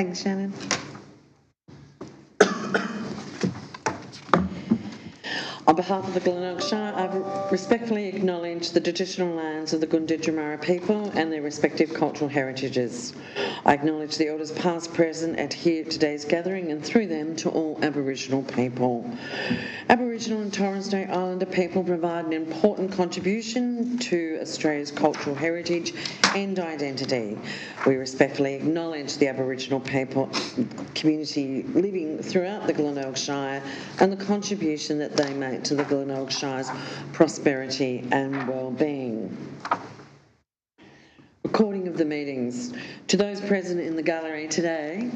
Thanks, Shannon. On behalf of the Glenelg Shire, I respectfully acknowledge the traditional lands of the Gunditjmara people and their respective cultural heritages. I acknowledge the elders past, present and here at today's gathering, and through them to all Aboriginal people. Aboriginal and Torres Strait Islander people provide an important contribution to Australia's cultural heritage and identity. We respectfully acknowledge the Aboriginal people community living throughout the Glenelg Shire and the contribution that they make to the Glenelg Shire's prosperity and well-being. Recording of the meetings. To those present in the gallery today,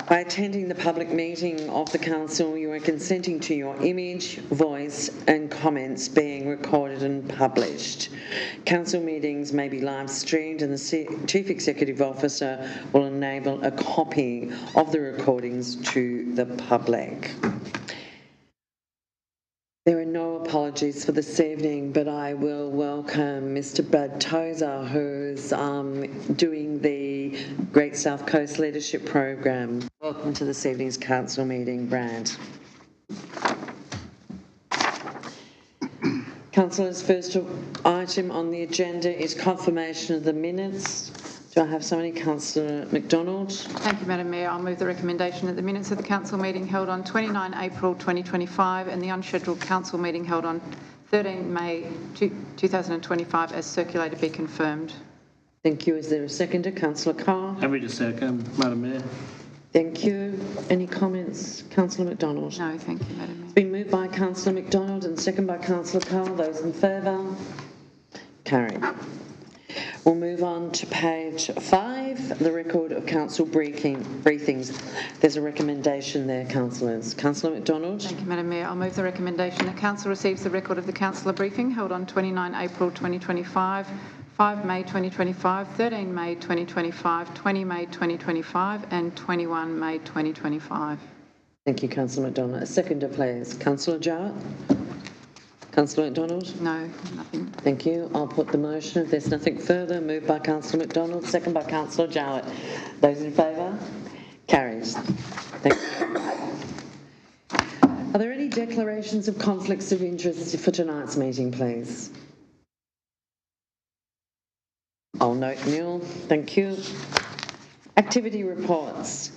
by attending the public meeting of the Council, you are consenting to your image, voice and comments being recorded and published. Council meetings may be live streamed and the Chief Executive Officer will enable a copy of the recordings to the public. There are no apologies for this evening, but I will welcome Mr. Brad Tozer, who's doing the Great South Coast Leadership Program. Welcome to this evening's council meeting, Brad. Councillors, first item on the agenda is confirmation of the minutes. Do I have somebody? Councillor McDonald. Thank you, Madam Mayor. I'll move the recommendation that the minutes of the council meeting held on 29 April 2025 and the unscheduled council meeting held on 13 May 2025 as circulated be confirmed. Thank you. Is there a seconder? Councillor Carr. Happy to second, Madam Mayor. Thank you. Any comments? Councillor McDonald. No, thank you, Madam Mayor. It's been moved by Councillor McDonald and seconded by Councillor Carr. Those in favour? Carried. We'll move on to page 5, the record of council briefings. There's a recommendation there, councillors. Councillor McDonald. Thank you, Madam Mayor. I'll move the recommendation that council receives the record of the councillor briefing held on 29 April 2025, 5 May 2025, 13 May 2025, 20 May 2025 and 21 May 2025. Thank you, Councillor McDonald. A seconder, please. Councillor Jowett. Councillor McDonald? No, nothing. Thank you. I'll put the motion. If there's nothing further, moved by Councillor McDonald, second by Councillor Jowett. Those in favour? Carries. Thank you. Are there any declarations of conflicts of interest for tonight's meeting, please? I'll note nil. Thank you. Activity reports.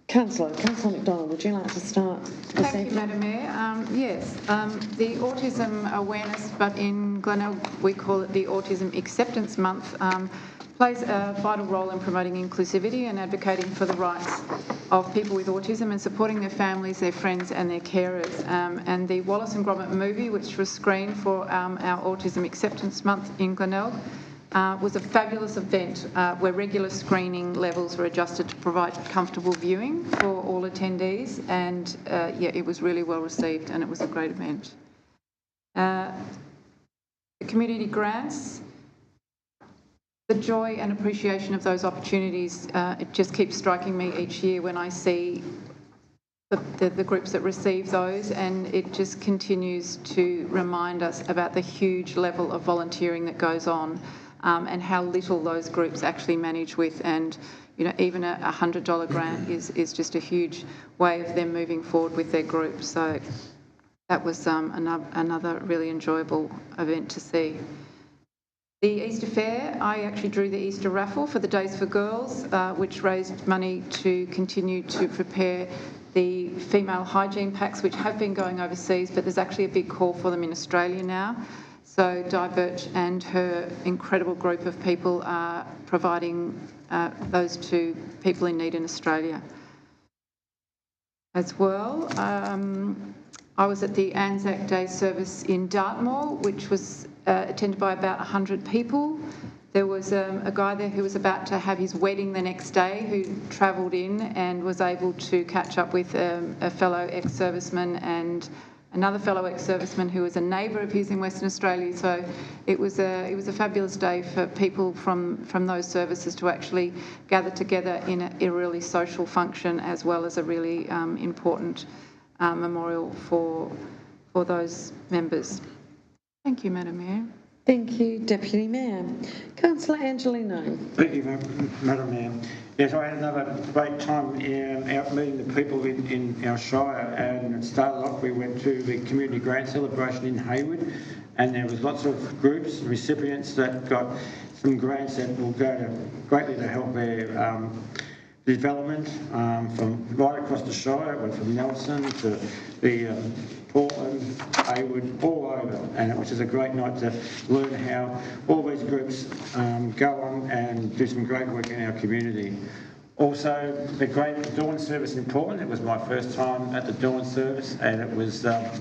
Councillor McDonald, would you like to start this Thank you, Madam Mayor. Yes, the Autism Awareness, but in Glenelg we call it the Autism Acceptance Month, plays a vital role in promoting inclusivity and advocating for the rights of people with autism and supporting their families, their friends and their carers. And the Wallace and Gromit movie, which was screened for our Autism Acceptance Month in Glenelg, was a fabulous event where regular screening levels were adjusted to provide comfortable viewing for all attendees, and yeah, it was really well received and it was a great event. The community grants, the joy and appreciation of those opportunities, it just keeps striking me each year when I see the groups that receive those, and it just continues to remind us about the huge level of volunteering that goes on. And how little those groups actually manage with, and you know, even a $100 grant is just a huge way of them moving forward with their group. So that was another really enjoyable event to see. The Easter Fair, I actually drew the Easter raffle for the Days for Girls, which raised money to continue to prepare the female hygiene packs, which have been going overseas, but there's actually a big call for them in Australia now. So Di Birch and her incredible group of people are providing those to people in need in Australia. As well, I was at the Anzac Day service in Dartmoor, which was attended by about 100 people. There was a guy there who was about to have his wedding the next day who travelled in and was able to catch up with a fellow ex-serviceman and another fellow ex-serviceman who was a neighbour of his in Western Australia. So it was a fabulous day for people from those services to actually gather together in a really social function, as well as a really important memorial for those members. Thank you, Madam Mayor. Thank you, Deputy Mayor. Councillor Angelino. Thank you, Madam Mayor. Yes, I had another great time out meeting the people in our Shire, and it started off, we went to the community grant celebration in Hayward, and there was lots of groups, recipients that got some grants that will go greatly to help their development from right across the Shire. It went from Nelson to the Portland, Hayward, all over, and which is a great night to learn how all these groups go on and do some great work in our community. Also, the great dawn service in Portland. It was my first time at the dawn service, and it was a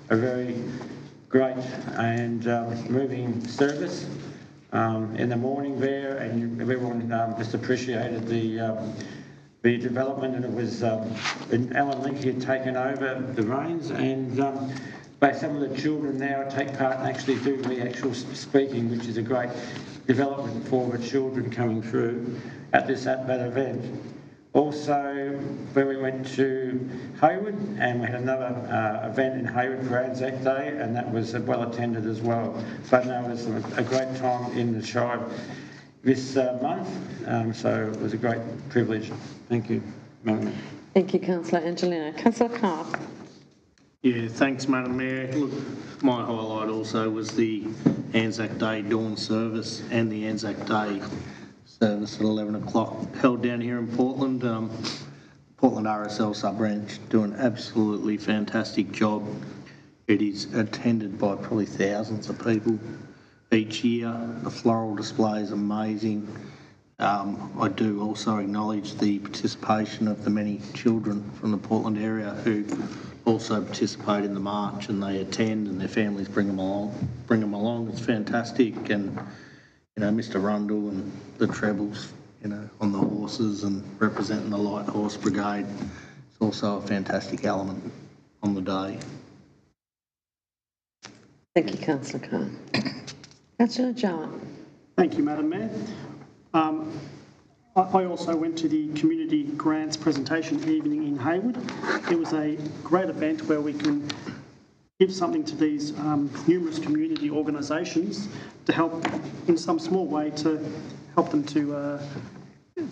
very great and moving service in the morning there, and everyone just appreciated the development, and it was Alan Linky had taken over the reins, and some of the children now take part and actually do the actual speaking, which is a great development for the children coming through at that event. Also, when we went to Hayward, and we had another event in Hayward for Anzac Day, and that was well attended as well. But no, it was a great time in the Shire this month, so it was a great privilege. Thank you, Madam Mayor. Thank you, Councillor Angelino. Councillor Carr. Yeah, thanks, Madam Mayor. Look, my highlight also was the Anzac Day dawn service and the Anzac Day service at 11 o'clock held down here in Portland. Portland RSL sub-branch do an absolutely fantastic job. It is attended by probably thousands of people each year. The floral display is amazing. I do also acknowledge the participation of the many children from the Portland area who also participate in the march, and they attend, and their families bring them along. It's fantastic, and Mr. Rundle and the trebles, on the horses and representing the Light Horse Brigade. It's also a fantastic element on the day. Thank you, Councillor Carr. Councillor Jowett. Thank you, Madam Mayor. I also went to the community grants presentation evening in Hayward. It was a great event where we can give something to these numerous community organisations to help in some small way to help them to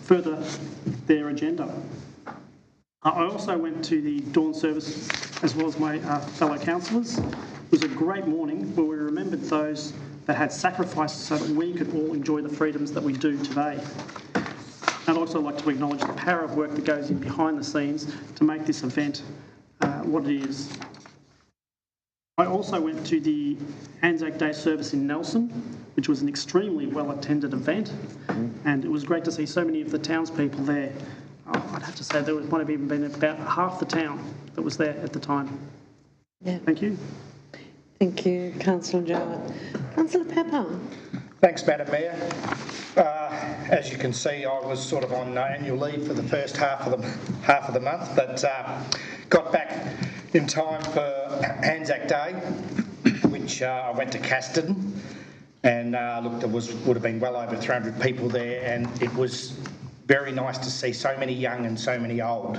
further their agenda. I also went to the dawn service as well as my fellow councillors. It was a great morning where we remembered those that had sacrificed so that we could all enjoy the freedoms that we do today. I'd also like to acknowledge the power of work that goes in behind the scenes to make this event what it is. I also went to the Anzac Day service in Nelson, which was an extremely well-attended event, and it was great to see so many of the townspeople there. I'd have to say there might have even been about half the town that was there at the time. Yeah. Thank you. Thank you, Councillor Jowett. Councillor Pepper. Thanks, Madam Mayor. As you can see, I was sort of on annual leave for the first half of the month, but got back in time for Anzac Day, which I went to Caston, and look, there would have been well over 300 people there, and it was very nice to see so many young and so many old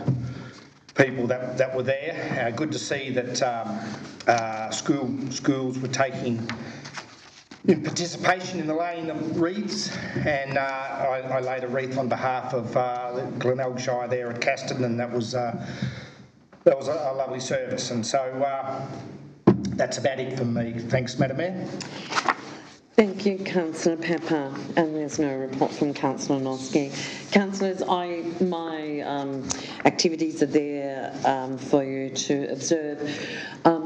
people that were there. Good to see that schools were taking in participation in the laying of wreaths, and I laid a wreath on behalf of Glenelg Shire there at Caston, and that was a lovely service. And so that's about it from me. Thanks, Madam Mayor. Thank you, Councillor Pepper. And there's no report from Councillor Noski. Councillors, my activities are there for you to observe.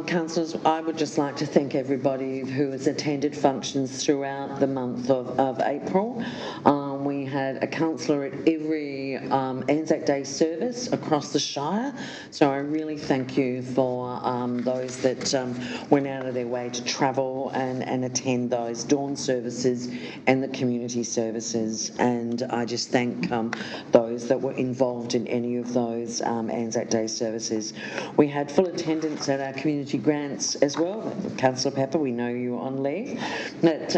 Councillors, I would just like to thank everybody who has attended functions throughout the month of April. We had a councillor at every Anzac Day service across the Shire, so I really thank you for those that went out of their way to travel and attend those dawn services and the community services, and I just thank those that were involved in any of those Anzac Day services. We had full attendance at our community grants as well. Councillor Pepper, we know you were on leave, but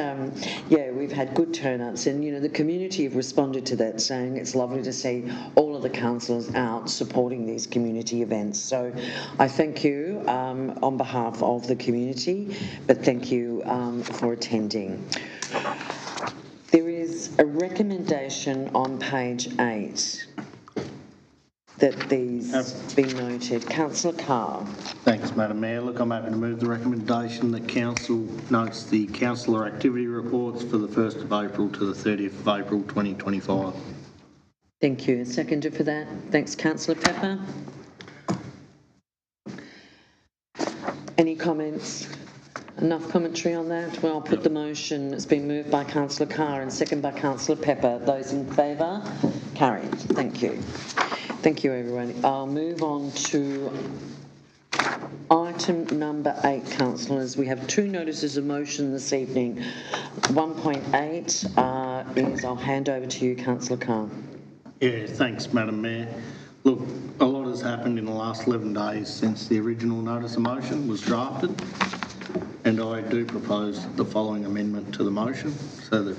yeah, we've had good turnouts, and the community have responded to that, saying it's lovely to see all of the councillors out supporting these community events. So I thank you on behalf of the community, but thank you for attending. There is a recommendation on page 8 that these be noted. Councillor Carr. Thanks, Madam Mayor. Look, I'm happy to move the recommendation that Council notes the councillor activity reports for the 1st of April to the 30th of April 2025. Thank you. A seconder for that. Thanks, Councillor Pepper. Any comments? Enough commentary on that? Well, I'll put the motion. It's been moved by Councillor Carr and seconded by Councillor Pepper. Those in favour? Carried. Thank you. Thank you, everyone. I'll move on to item number 8, councillors. We have 2 notices of motion this evening. 1.8 is, I'll hand over to you, Councillor Carr. Yeah, thanks, Madam Mayor. Look, a lot has happened in the last 11 days since the original notice of motion was drafted, and I do propose the following amendment to the motion so that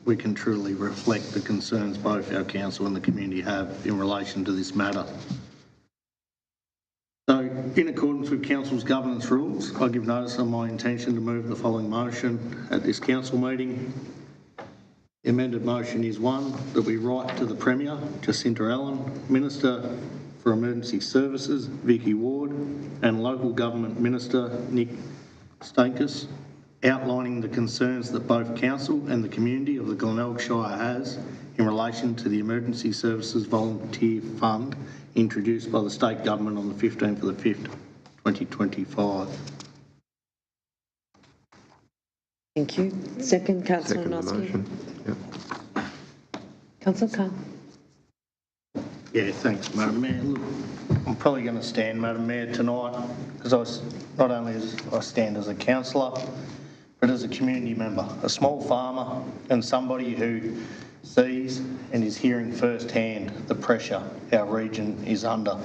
we can truly reflect the concerns both our council and the community have in relation to this matter. So, in accordance with Council's governance rules, I give notice of my intention to move the following motion at this council meeting. The amended motion is 1, that we write to the Premier, Jacinta Allen, Minister for Emergency Services, Vicky Ward, and Local Government Minister, Nick Stankus, outlining the concerns that both Council and the community of the Glenelg Shire has in relation to the Emergency Services Volunteer Fund introduced by the State Government on the 15th of the 5th, 2025. Thank you. Second, Councillor Second the Noski. motion. Yep. Councillor Carr. Yeah, thanks, Madam Mayor. Look, I'm probably going to stand, Madam Mayor, tonight because not only as I stand as a councillor, but as a community member, a small farmer and somebody who sees and is hearing firsthand the pressure our region is under.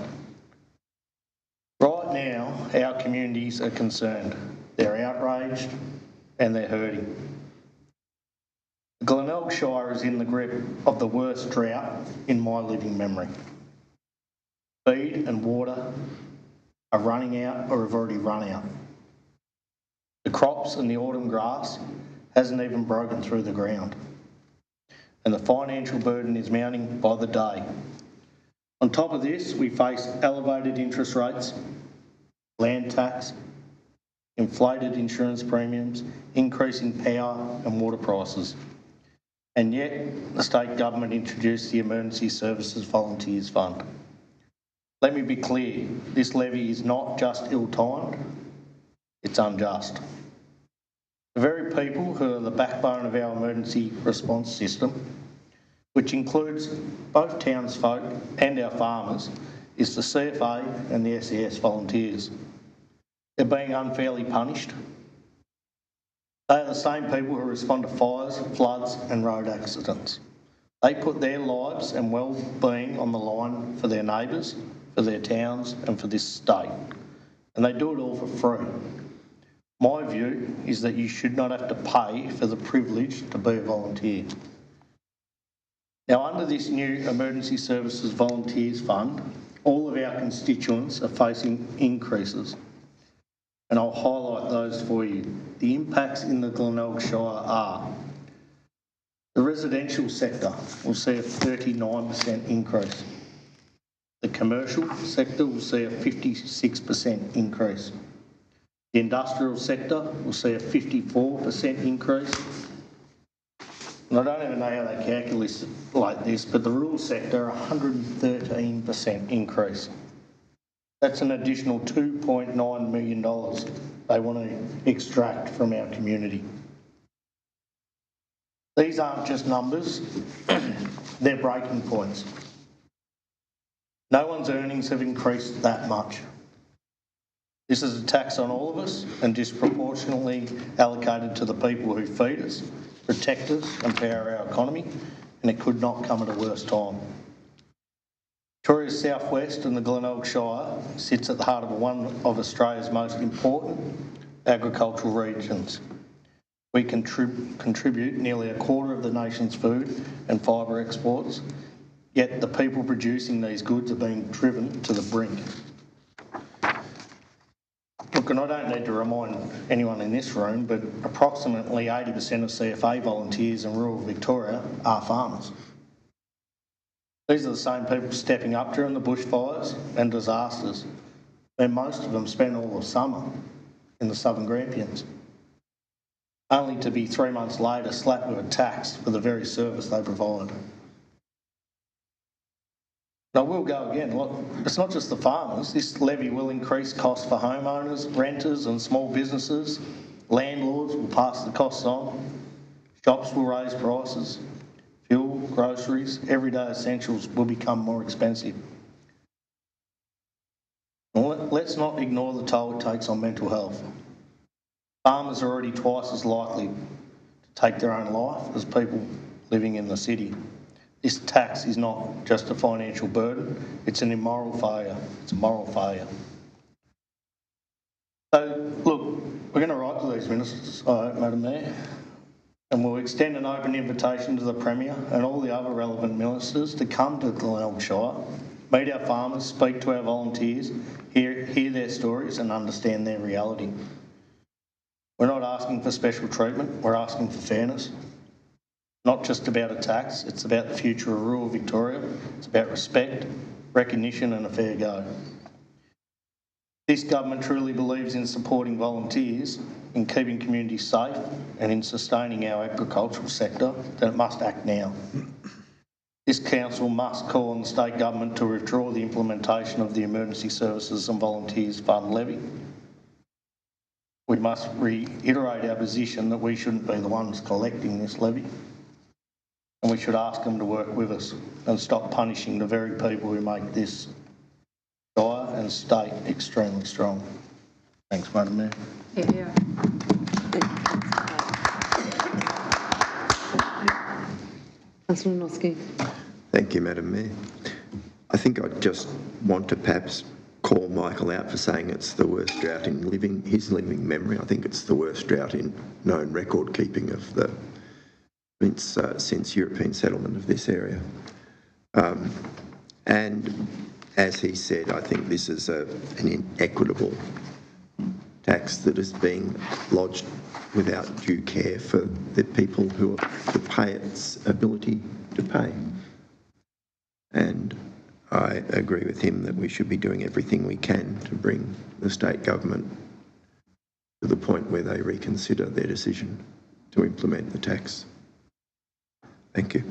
Right now, our communities are concerned. They're outraged and they're hurting. The Glenelg Shire is in the grip of the worst drought in my living memory. Feed and water are running out or have already run out. The crops and the autumn grass hasn't even broken through the ground. And the financial burden is mounting by the day. On top of this, we face elevated interest rates, land tax, inflated insurance premiums, increasing power and water prices. And yet, the state government introduced the Emergency Services Volunteers Fund. Let me be clear, this levy is not just ill-timed, it's unjust. The very people who are the backbone of our emergency response system, which includes both townsfolk and our farmers, is the CFA and the SES volunteers. They're being unfairly punished. They are the same people who respond to fires, floods and road accidents. They put their lives and well-being on the line for their neighbours, for their towns and for this state. And they do it all for free. My view is that you should not have to pay for the privilege to be a volunteer. Now, under this new Emergency Services Volunteers Fund, all of our constituents are facing increases. And I'll highlight those for you. The impacts in the Glenelg Shire are: the residential sector will see a 39% increase. The commercial sector will see a 56% increase. The industrial sector will see a 54% increase. And I don't even know how they calculate like this, but the rural sector, 113% increase. That's an additional $2.9 million they want to extract from our community. These aren't just numbers, they're breaking points. No one's earnings have increased that much. This is a tax on all of us and disproportionately allocated to the people who feed us, protect us and power our economy, and it could not come at a worse time. Victoria's southwest and the Glenelg Shire sits at the heart of one of Australia's most important agricultural regions. We contribute nearly a quarter of the nation's food and fibre exports, yet the people producing these goods are being driven to the brink. Look, and I don't need to remind anyone in this room, but approximately 80% of CFA volunteers in rural Victoria are farmers. These are the same people stepping up during the bushfires and disasters, and most of them spend all of summer in the southern Grampians, only to be 3 months later slapped with a tax for the very service they provide. Now, we'll go again. Look, it's not just the farmers. This levy will increase costs for homeowners, renters and small businesses. Landlords will pass the costs on. Shops will raise prices. Fuel, groceries, everyday essentials will become more expensive. Let's not ignore the toll it takes on mental health. Farmers are already twice as likely to take their own life as people living in the city. This tax is not just a financial burden, it's an immoral failure. It's a moral failure. So, look, we're going to write to these ministers, Madam Mayor, and we'll extend an open invitation to the Premier and all the other relevant ministers to come to Glenelg Shire, meet our farmers, speak to our volunteers, hear their stories and understand their reality. We're not asking for special treatment, we're asking for fairness. Not just about a tax, it's about the future of rural Victoria. It's about respect, recognition and a fair go. This government truly believes in supporting volunteers, in keeping communities safe and in sustaining our agricultural sector, then it must act now. This council must call on the state government to withdraw the implementation of the Emergency Services and Volunteers Fund levy. We must reiterate our position that we shouldn't be the ones collecting this levy. And we should ask them to work with us and stop punishing the very people who make this shire and state extremely strong. Thanks, Madam Mayor. Yeah. Councillor Noski. Thank you, Madam Mayor. I think I just want to perhaps call Michael out for saying it's the worst drought in his living memory. I think it's the worst drought in known record keeping of the since European settlement of this area. And as he said, I think this is an inequitable tax that is being lodged without due care for the people who are to pay its ability to pay. And I agree with him that we should be doing everything we can to bring the state government to the point where they reconsider their decision to implement the tax. Thank you.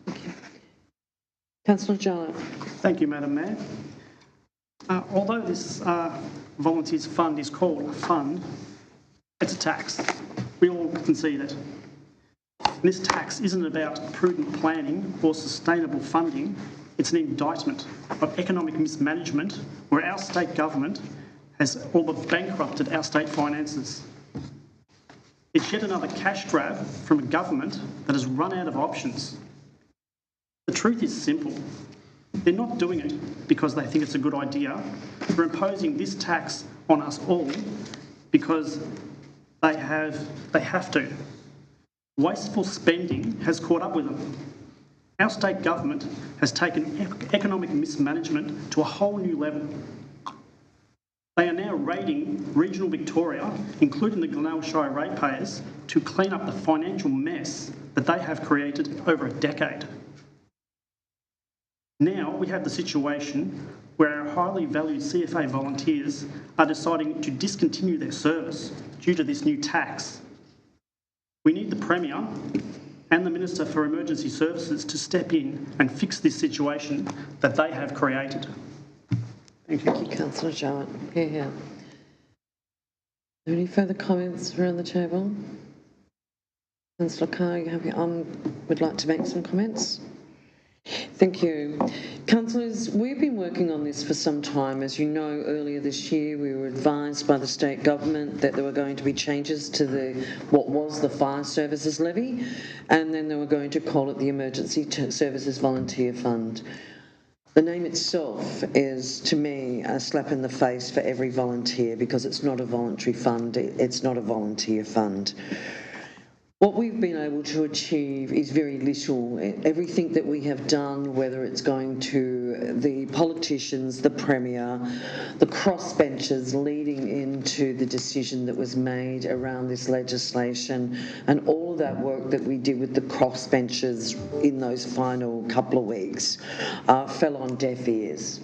Thank you. Councillor Jarlett. Thank you, Madam Mayor. Although this Volunteers Fund is called a fund, it's a tax. We all concede it. And this tax isn't about prudent planning or sustainable funding. It's an indictment of economic mismanagement where our state government has all but bankrupted our state finances. It's yet another cash grab from a government that has run out of options. The truth is simple. They're not doing it because they think it's a good idea. They're imposing this tax on us all because they have to. Wasteful spending has caught up with them. Our state government has taken economic mismanagement to a whole new level. They are now raiding regional Victoria, including the Glenelg Shire ratepayers, to clean up the financial mess that they have created over a decade. Now we have the situation where our highly valued CFA volunteers are deciding to discontinue their service due to this new tax. We need the Premier and the Minister for Emergency Services to step in and fix this situation that they have created. Thank you. Thank you, Councillor Jarlett. Here. Are there any further comments around the table? Councillor Carr, would like to make some comments? Thank you. Councillors, we've been working on this for some time. As you know, earlier this year we were advised by the state government that there were going to be changes to what was the Fire Services Levy, and then they were going to call it the Emergency Services Volunteer Fund. The name itself is, to me, a slap in the face for every volunteer because it's not a voluntary fund, it's not a volunteer fund. What we've been able to achieve is very little. Everything that we have done, whether it's going to the politicians, the Premier, the crossbenchers leading into the decision that was made around this legislation, and all of that work that we did with the crossbenchers in those final couple of weeks, fell on deaf ears.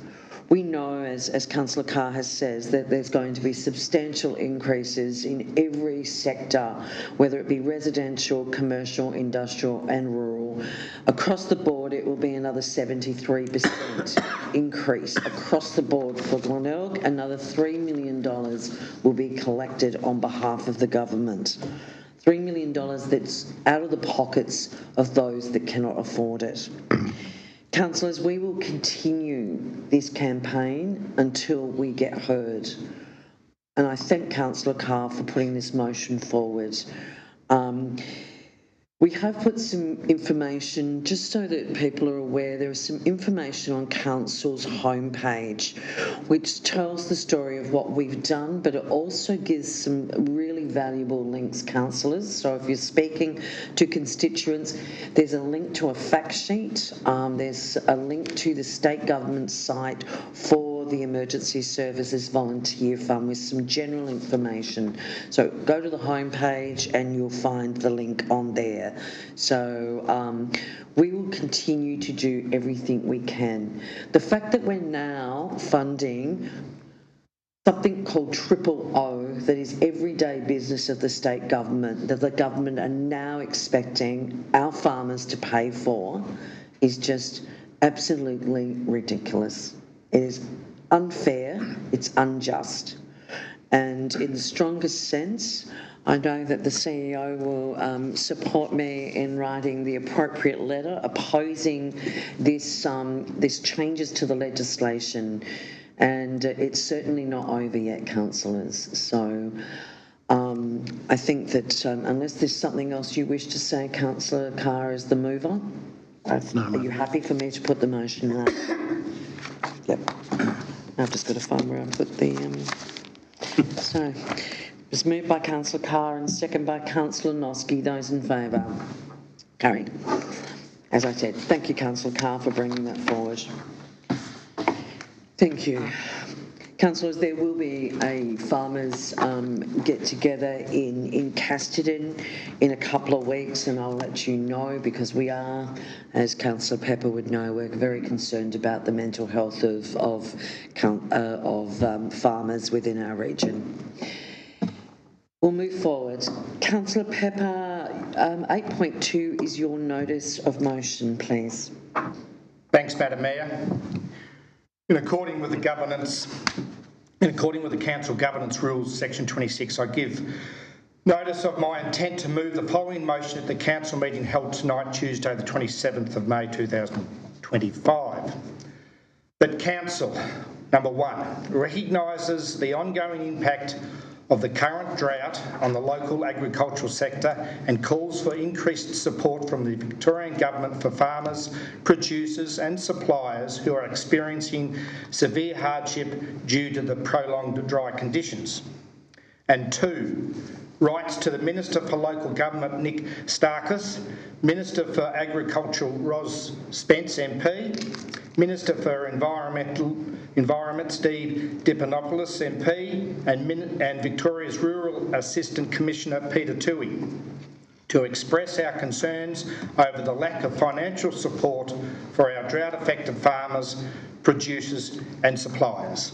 We know, as Councillor Carr has said, that there's going to be substantial increases in every sector, whether it be residential, commercial, industrial and rural. Across the board, it will be another 73% increase across the board for Glenelg. Another $3 million will be collected on behalf of the government. $3 million that's out of the pockets of those that cannot afford it. Councillors, we will continue this campaign until we get heard. And I thank Councillor Carr for putting this motion forward. We have put some information, just so that people are aware, there is some information on Council's homepage which tells the story of what we've done, but it also gives some really valuable links, councillors. So if you're speaking to constituents, there's a link to a fact sheet, there's a link to the state government site for the Emergency Services Volunteer Fund with some general information. So go to the homepage and you'll find the link on there. So we will continue to do everything we can. The fact that we're now funding something called OOO, that is everyday business of the state government, that the government are now expecting our farmers to pay for, is just absolutely ridiculous. It is unfair, it's unjust. And in the strongest sense, I know that the CEO will support me in writing the appropriate letter opposing this changes to the legislation, and it's certainly not over yet, councillors. So I think that unless there's something else you wish to say, Councillor Carr, as the mover, are you happy for me to put the motion up? Yep. I've just got to find where I put the... So, it was moved by Councillor Carr and second by Councillor Noski. Those in favour? Carried. As I said, thank you, Councillor Carr, for bringing that forward. Thank you. Councillors, there will be a farmers get-together in Casterton in a couple of weeks, and I'll let you know, because we are, as Councillor Pepper would know, we're very concerned about the mental health of farmers within our region. We'll move forward. Councillor Pepper, 8.2 is your notice of motion, please. Thanks, Madam Mayor. In according with the Council Governance Rules, Section 26, I give notice of my intent to move the following motion at the Council meeting held tonight, Tuesday the 27th of May 2025. That Council, number 1, recognises the ongoing impact of the current drought on the local agricultural sector and calls for increased support from the Victorian Government for farmers, producers and suppliers who are experiencing severe hardship due to the prolonged dry conditions. And 2, writes to the Minister for Local Government, Nick Starkis, Minister for Agriculture, Ros Spence MP, Minister for Environment, Steve Dipanopoulos MP, and Victoria's Rural Assistant Commissioner, Peter Toohey, to express our concerns over the lack of financial support for our drought-affected farmers, producers and suppliers.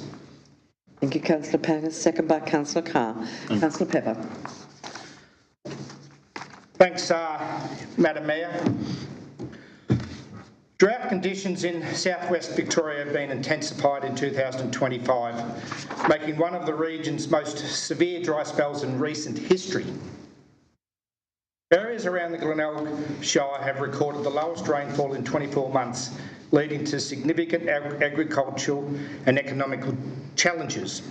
Thank you, Councillor Pepper. Second by Councillor Carr. Councillor Pepper. Thanks, Madam Mayor. Drought conditions in southwest Victoria have been intensified in 2025, making one of the region's most severe dry spells in recent history. Areas around the Glenelg Shire have recorded the lowest rainfall in 24 months, leading to significant agricultural and economic challenges.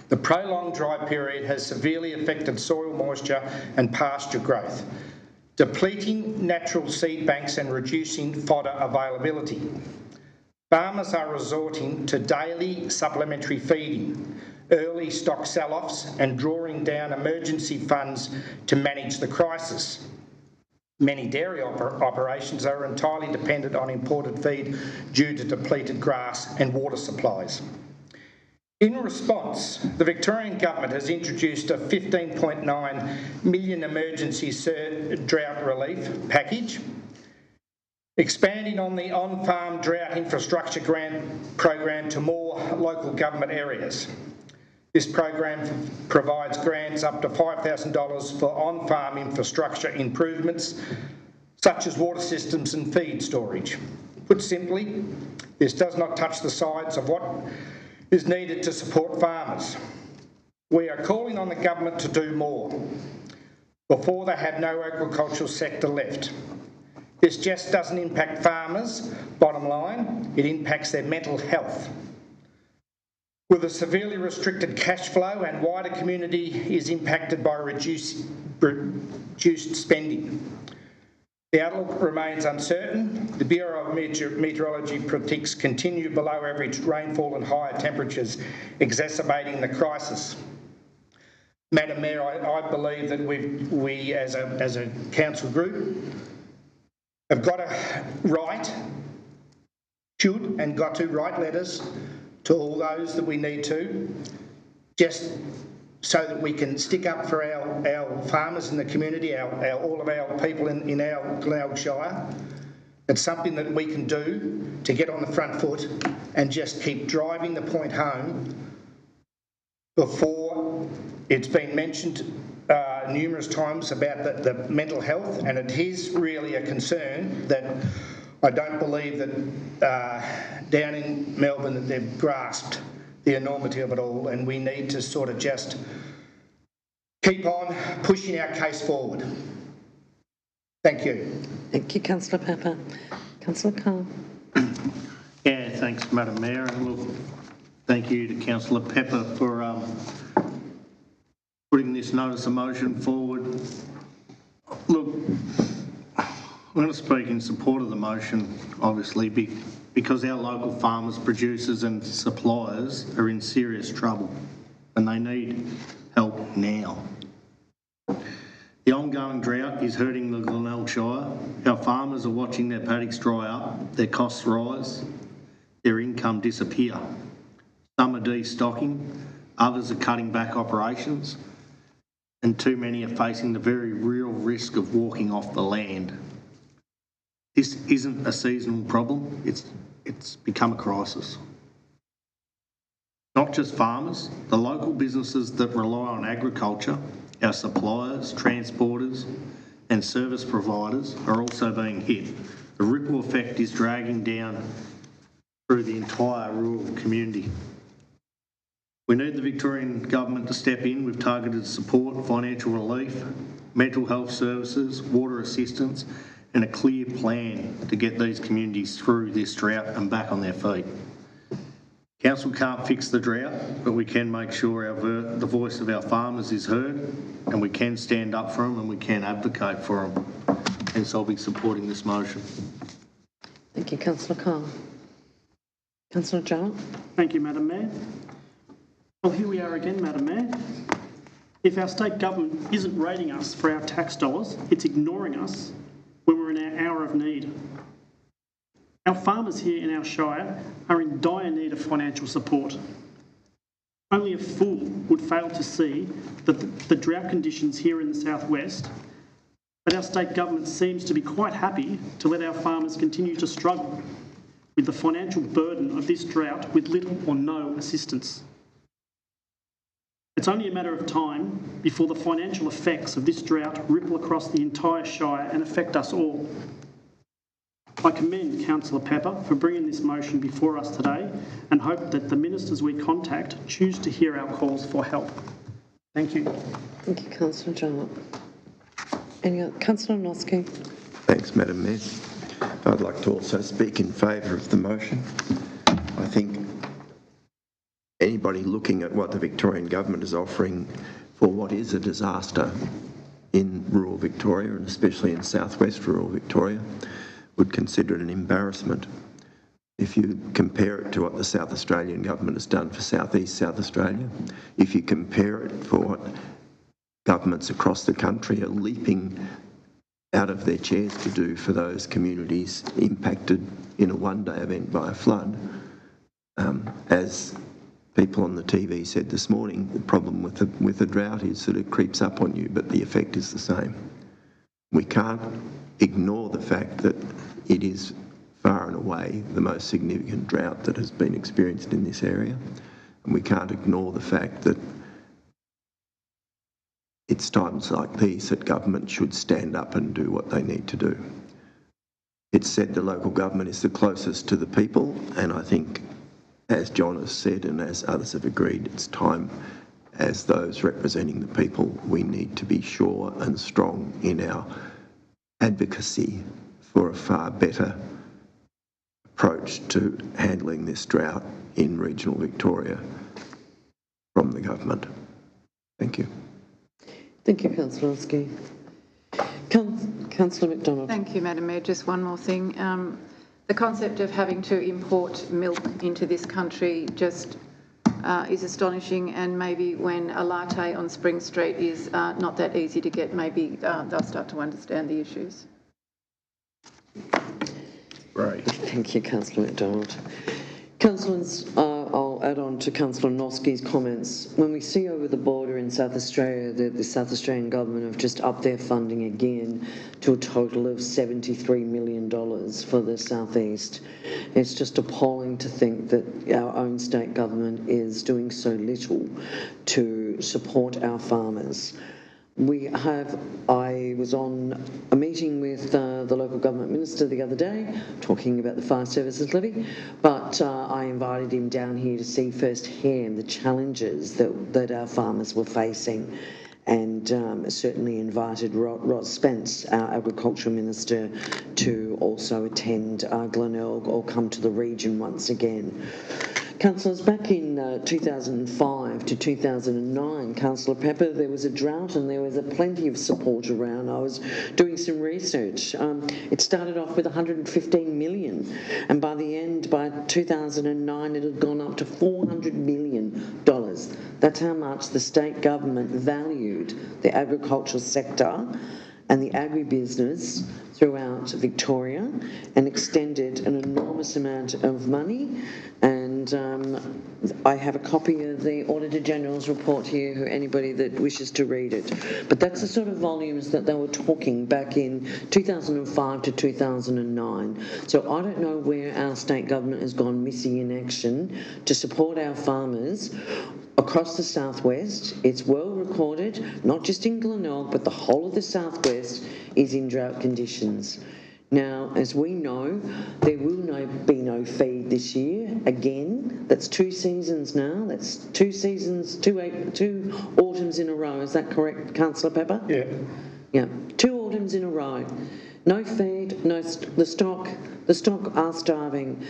The prolonged dry period has severely affected soil moisture and pasture growth, depleting natural seed banks and reducing fodder availability. Farmers are resorting to daily supplementary feeding, early stock sell-offs and drawing down emergency funds to manage the crisis. Many dairy operations are entirely dependent on imported feed due to depleted grass and water supplies. In response, the Victorian Government has introduced a $15.9 million emergency drought relief package, expanding on the on-farm drought infrastructure grant program to more local government areas. This program provides grants up to $5,000 for on-farm infrastructure improvements, such as water systems and feed storage. Put simply, this does not touch the sides of what is needed to support farmers. We are calling on the government to do more before they have no agricultural sector left. This just doesn't impact farmers, bottom line, it impacts their mental health. With a severely restricted cash flow and wider community is impacted by reduced spending. The outlook remains uncertain. The Bureau of Meteorology predicts continued below average rainfall and higher temperatures, exacerbating the crisis. Madam Mayor, I believe that we as a council group have got to write letters to all those that we need to, just so that we can stick up for our farmers in the community, all of our people in our Glenelg Shire. It's something that we can do to get on the front foot and just keep driving the point home. Before, it's been mentioned numerous times about the mental health, and it is really a concern that I don't believe that down in Melbourne that they've grasped the enormity of it all, and we need to sort of just keep on pushing our case forward. Thank you. Thank you, Councillor Pepper. Councillor Carr. Yeah, thanks, Madam Mayor, and look, thank you to Councillor Pepper for putting this notice of motion forward. Look, I'm going to speak in support of the motion, obviously, because our local farmers, producers and suppliers are in serious trouble and they need help now. The ongoing drought is hurting the Glenelg Shire. Our farmers are watching their paddocks dry up, their costs rise, their income disappear. Some are destocking, others are cutting back operations, and too many are facing the very real risk of walking off the land. This isn't a seasonal problem, it's become a crisis. Not just farmers, the local businesses that rely on agriculture, our suppliers, transporters and service providers are also being hit. The ripple effect is dragging down through the entire rural community. We need the Victorian Government to step in with targeted support, financial relief, mental health services, water assistance and a clear plan to get these communities through this drought and back on their feet. Council can't fix the drought, but we can make sure the voice of our farmers is heard, and we can stand up for them and we can advocate for them. Hence, I'll be supporting this motion. Thank you, Councillor Carr. Councillor Jarrett. Thank you, Madam Mayor. Well, here we are again, Madam Mayor. If our state government isn't rating us for our tax dollars, it's ignoring us when we're in our hour of need. Our farmers here in our Shire are in dire need of financial support. Only a fool would fail to see that the drought conditions here in the southwest, but our state government seems to be quite happy to let our farmers continue to struggle with the financial burden of this drought with little or no assistance. It's only a matter of time before the financial effects of this drought ripple across the entire Shire and affect us all. I commend Councillor Pepper for bringing this motion before us today and hope that the ministers we contact choose to hear our calls for help. Thank you. Thank you, Councillor Jarrett. Councillor Noski. Thanks, Madam Mayor. I'd like to also speak in favour of the motion. I think anybody looking at what the Victorian Government is offering for what is a disaster in rural Victoria, and especially in southwest rural Victoria, would consider it an embarrassment. If you compare it to what the South Australian government has done for southeast South Australia, if you compare it for what governments across the country are leaping out of their chairs to do for those communities impacted in a one-day event by a flood, as people on the TV said this morning, the problem with the drought is that it creeps up on you, but the effect is the same. We can't ignore the fact that it is far and away the most significant drought that has been experienced in this area, and we can't ignore the fact that it's times like these that government should stand up and do what they need to do. It's said the local government is the closest to the people, and I think, as John has said and as others have agreed, it's time, as those representing the people, we need to be sure and strong in our advocacy for a far better approach to handling this drought in regional Victoria from the government. Thank you. Thank you, Councillor Oski. Councillor McDonald. Thank you, Madam Mayor. Just one more thing. The concept of having to import milk into this country just is astonishing, and maybe when a latte on Spring Street is not that easy to get, maybe they'll start to understand the issues. Right. Thank you, Councillor McDonald. Councillors, I'll add on to Councillor Noski's comments. When we see over the border in South Australia that the South Australian government have just upped their funding again to a total of $73 million for the southeast, it's just appalling to think that our own state government is doing so little to support our farmers. I was on a meeting with the local government minister the other day talking about the fire services levy, but I invited him down here to see firsthand the challenges that our farmers were facing, and certainly invited Rod Spence, our agriculture minister, to also attend Glenelg or come to the region once again. Councillors, back in 2005 to 2009, Councillor Pepper, there was a drought and there was plenty of support around. I was doing some research. It started off with 115 million, and by the end, by 2009, it had gone up to $400 million. That's how much the state government valued the agricultural sector and the agribusiness throughout Victoria, and extended an enormous amount of money. And I have a copy of the Auditor General's report here for anybody that wishes to read it. But that's the sort of volumes that they were talking back in 2005 to 2009. So I don't know where our state government has gone missing in action to support our farmers across the southwest. It's well recorded, not just in Glenelg, but the whole of the southwest is in drought conditions. Now, as we know, there will be no feed this year. Again, that's 2 seasons now. That's 2 seasons, two autumns in a row. Is that correct, Councillor Pepper? Yeah. Yeah, 2 autumns in a row. No feed, no the stock are starving.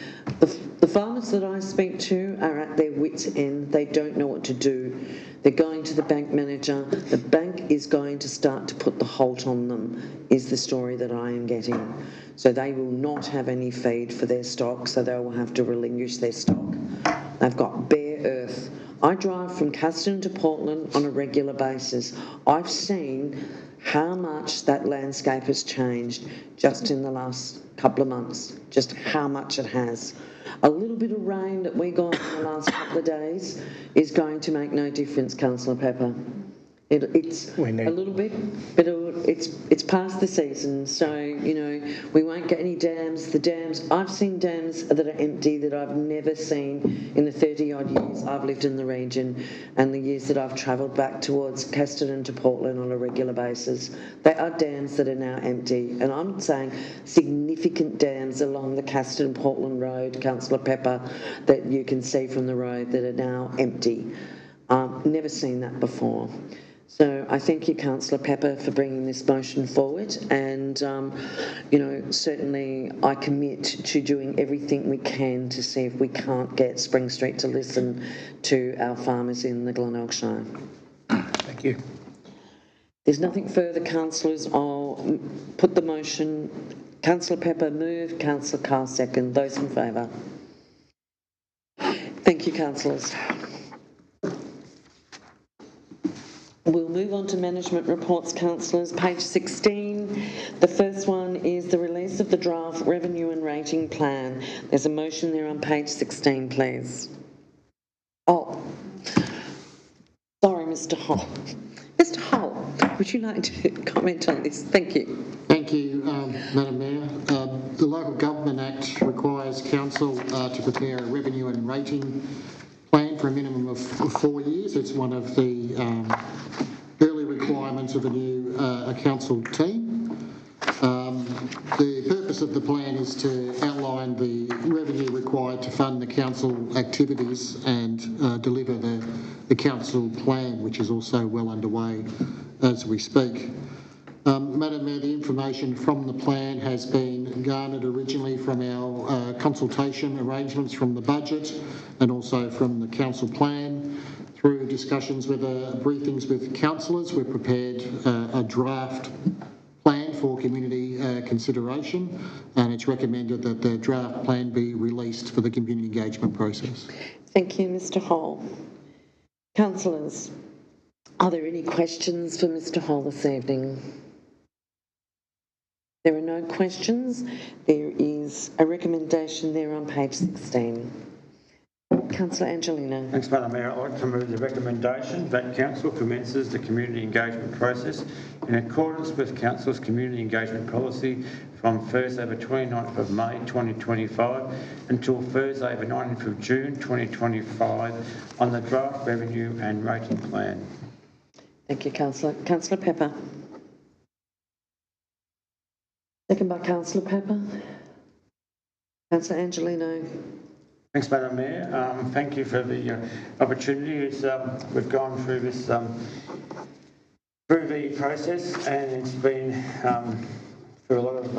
The farmers that I speak to are at their wits' end. They don't know what to do. They're going to the bank manager. The bank is going to start to put the halt on them, is the story that I am getting. So they will not have any feed for their stock, so they will have to relinquish their stock. They've got bare earth. I drive from Casterton to Portland on a regular basis. I've seen how much that landscape has changed just in the last couple of months, just how much it has. A little bit of rain that we got in the last couple of days is going to make no difference, Councillor Pepper. It's a little bit, but it's past the season, so, you know, we won't get any dams. The dams, I've seen dams that are empty that I've never seen in the 30-odd years I've lived in the region and the years that I've travelled back towards Casterton to Portland on a regular basis. There are dams that are now empty, and I'm saying significant dams along the Casterton-Portland Road, Councillor Pepper, that you can see from the road that are now empty. Never seen that before. So I thank you, Councillor Pepper, for bringing this motion forward, and, you know, certainly I commit to doing everything we can to see if we can't get Spring Street to listen to our farmers in the Glenelg Shire. Thank you. There's nothing further, councillors. I'll put the motion. Councillor Pepper moved, Councillor Carr second. Those in favour? Thank you, councillors. We'll move on to management reports, councillors. Page 16. The first one is the release of the draft revenue and rating plan. There's a motion there on page 16, please. Oh, sorry, Mr. Hull. Mr. Hull, would you like to comment on this? Thank you. Thank you, Madam Mayor. The Local Government Act requires Council to prepare a revenue and rating plan for a minimum of 4 years. It's one of the early requirements of a new council team. The purpose of the plan is to outline the revenue required to fund the council activities and deliver the council plan, which is also well underway as we speak. Madam Mayor, the information from the plan has been garnered originally from our consultation arrangements from the budget and also from the council plan. Through discussions with briefings with councillors, we've prepared a draft plan for community consideration, and it's recommended that the draft plan be released for the community engagement process. Thank you, Mr. Hall. Councillors, are there any questions for Mr. Hall this evening? There are no questions. There is a recommendation there on page 16. Councillor Angelino. Thanks, Madam Mayor. I'd like to move the recommendation that Council commences the community engagement process in accordance with Council's community engagement policy from Thursday the 29th of May 2025 until Thursday the 19th of June 2025 on the draft revenue and rating plan. Thank you, Councillor. Councillor Pepper. Second by Councillor Pepper. Councillor Angelino. Thanks, Madam Mayor. Thank you for the opportunity. We've gone through this through the process, and it's been through a lot of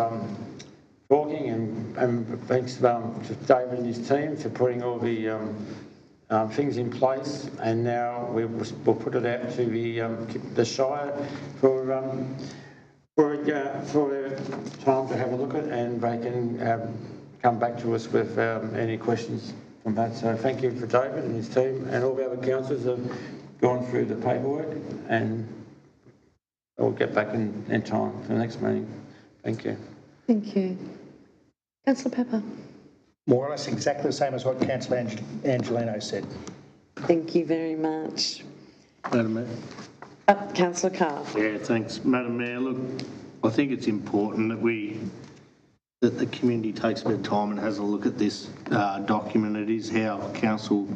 talking, and thanks to David and his team for putting all the things in place. And now we'll put it out to the Shire for time to have a look at, and they can come back to us with any questions from that. So thank you for David and his team, and all the other councillors have gone through the paperwork, and we'll get back in time for the next meeting. Thank you. Thank you. Councillor Pepper. More or less exactly the same as what Councillor Angelino said. Thank you very much. Madam Mayor. Councillor Carr. Yeah, thanks, Madam Mayor. Look, I think it's important that the community takes a bit of time and has a look at this document. It is how council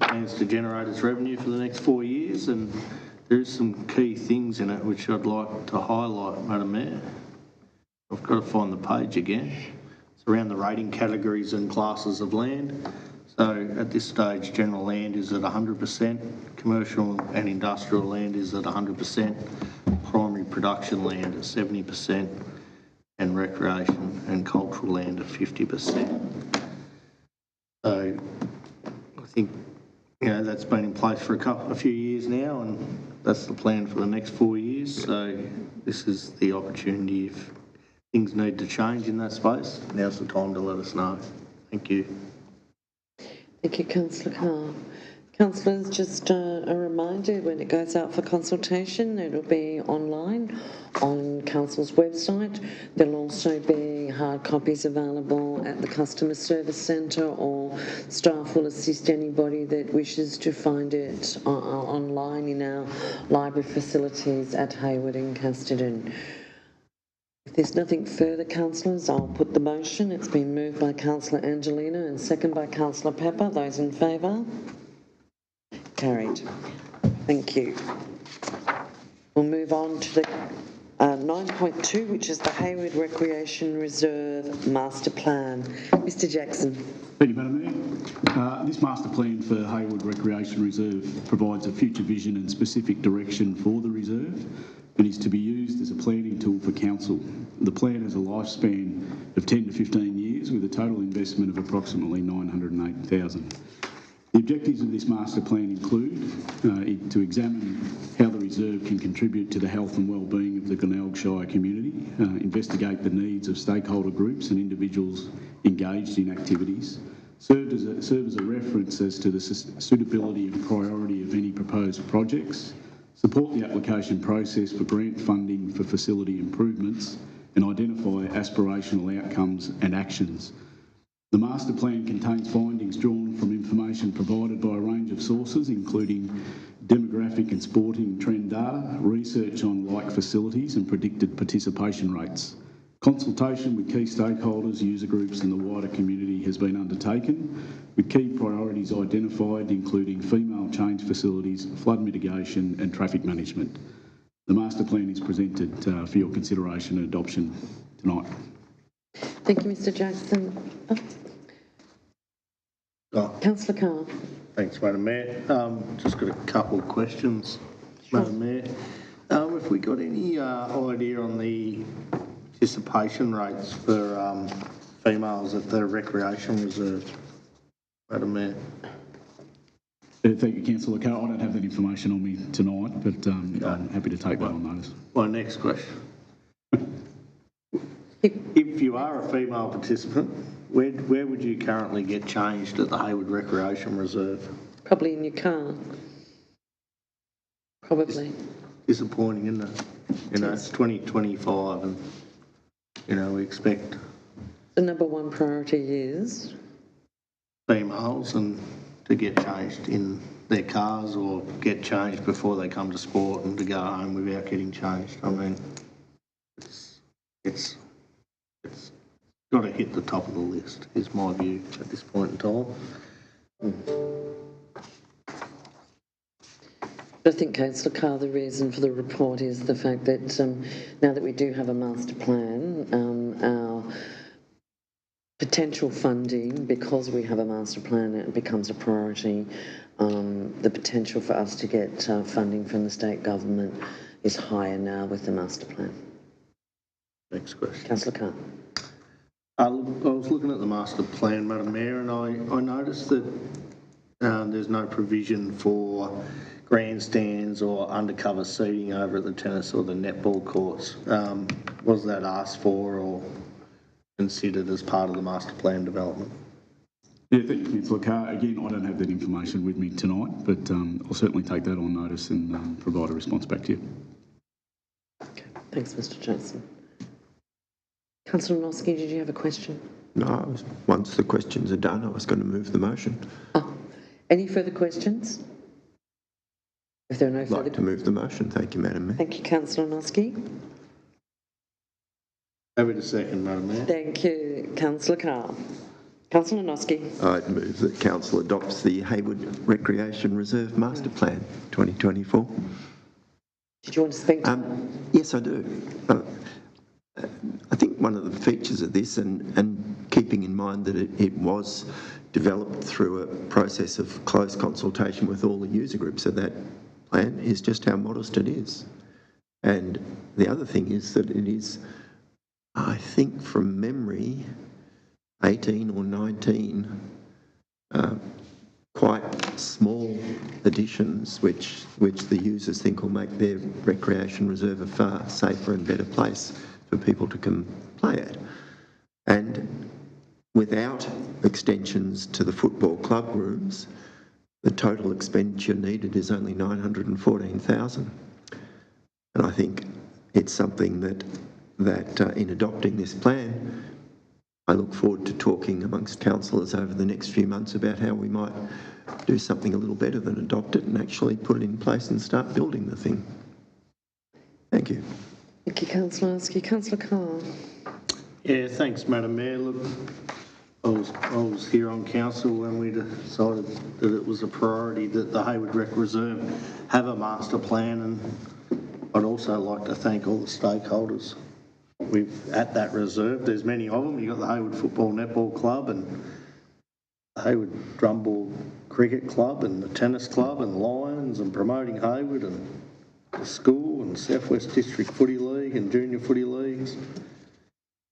plans to generate its revenue for the next 4 years, and there's some key things in it which I'd like to highlight, Madam Mayor. I've got to find the page again. It's around the rating categories and classes of land. So at this stage, general land is at 100%, commercial and industrial land is at 100%, primary production land at 70%, and recreation and cultural land at 50%. So I think, that's been in place for a few years now, and that's the plan for the next 4 years. So this is the opportunity. If things need to change in that space, now's the time to let us know. Thank you. Thank you, Councillor Carr. Councillors, just a reminder, when it goes out for consultation, it'll be online on Council's website. There'll also be hard copies available at the Customer Service Centre, or staff will assist anybody that wishes to find it online in our library facilities at Hayward and Casterton. If there's nothing further, councillors, I'll put the motion. It's been moved by Councillor Angelino and second by Councillor Pepper. Those in favour? Carried. Thank you. We'll move on to the 9.2, which is the Hayward Recreation Reserve Master Plan. Mr Jackson. Thank you, Madam Mayor. This master plan for Hayward Recreation Reserve provides a future vision and specific direction for the reserve, and is to be used as a planning tool for council. The plan has a lifespan of 10 to 15 years with a total investment of approximately $908,000. The objectives of this master plan include to examine how the reserve can contribute to the health and well-being of the Glenelg Shire community, investigate the needs of stakeholder groups and individuals engaged in activities, serve as a reference as to the suitability and priority of any proposed projects, support the application process for grant funding for facility improvements, and identify aspirational outcomes and actions. The master plan contains findings drawn from information provided by a range of sources, including demographic and sporting trend data, research on like facilities and predicted participation rates. Consultation with key stakeholders, user groups and the wider community has been undertaken, with key priorities identified including female change facilities, flood mitigation and traffic management. The master plan is presented for your consideration and adoption tonight. Thank you, Mr Jackson. Councillor Carr. Thanks, Madam Mayor. Just got a couple of questions, Madam Mayor. Have we got any idea on the participation rates for females at the recreation reserve, Madam Mayor? Thank you, Councillor Carr. I don't have that information on me tonight, but I'm happy to take that on notice. My next question. If you are a female participant, where would you currently get changed at the Hayward Recreation Reserve? Probably in your car. Probably. Disappointing, isn't it? You know, it's 2025 and, you know, we expect The number one priority is? females and to get changed in their cars or get changed before they come to sport and to go home without getting changed. I mean, it's got to hit the top of the list, is my view at this point in time. I think, Councillor Carr, the reason for the report is the fact that now that we do have a master plan, our potential funding, because we have a master plan, it becomes a priority. The potential for us to get funding from the state government is higher now with the master plan. Next question. Councillor Carr. I was looking at the master plan, Madam Mayor, and I noticed that there's no provision for grandstands or undercover seating over at the tennis or the netball courts. Was that asked for or considered as part of the master plan development? Yeah, thank you, Councillor Carr. Again, I don't have that information with me tonight, but I'll certainly take that on notice and provide a response back to you. Okay. Thanks, Mr Johnson. Councillor Noski, did you have a question? No, once the questions are done, I was going to move the motion. Oh, any further questions? If there are no I'd further... like to move the motion. Thank you, Madam Mayor. Thank you, Councillor Noski. Happy to second, Madam Mayor. Thank you, Councillor Carr. Councillor Noski. I'd move that Council adopts the Hayward Recreation Reserve Master Plan 2024. Did you want to speak to that? Yes, I do. I think one of the features of this, and keeping in mind that it was developed through a process of close consultation with all the user groups of that plan, is just how modest it is. And the other thing is that it is, I think from memory, 18 or 19 quite small additions which the users think will make their recreation reserve a far safer and better place for people to come play at. And without extensions to the football club rooms, the total expenditure needed is only $914,000. And I think it's something that in adopting this plan, I look forward to talking amongst councillors over the next few months about how we might do something a little better than adopt it and actually put it in place and start building the thing. Thank you. Thank you, Councillor Noski. Councillor Carr. Yeah, thanks, Madam Mayor. Look, I was here on council when we decided that it was a priority that the Hayward Rec Reserve have a master plan, and I'd also like to thank all the stakeholders at that reserve. There's many of them. You've got the Hayward Football Netball Club and the Hayward Drumball Cricket Club and the Tennis Club and Lions and Promoting Hayward and the school and South West District Footy League and Junior Footy Leagues.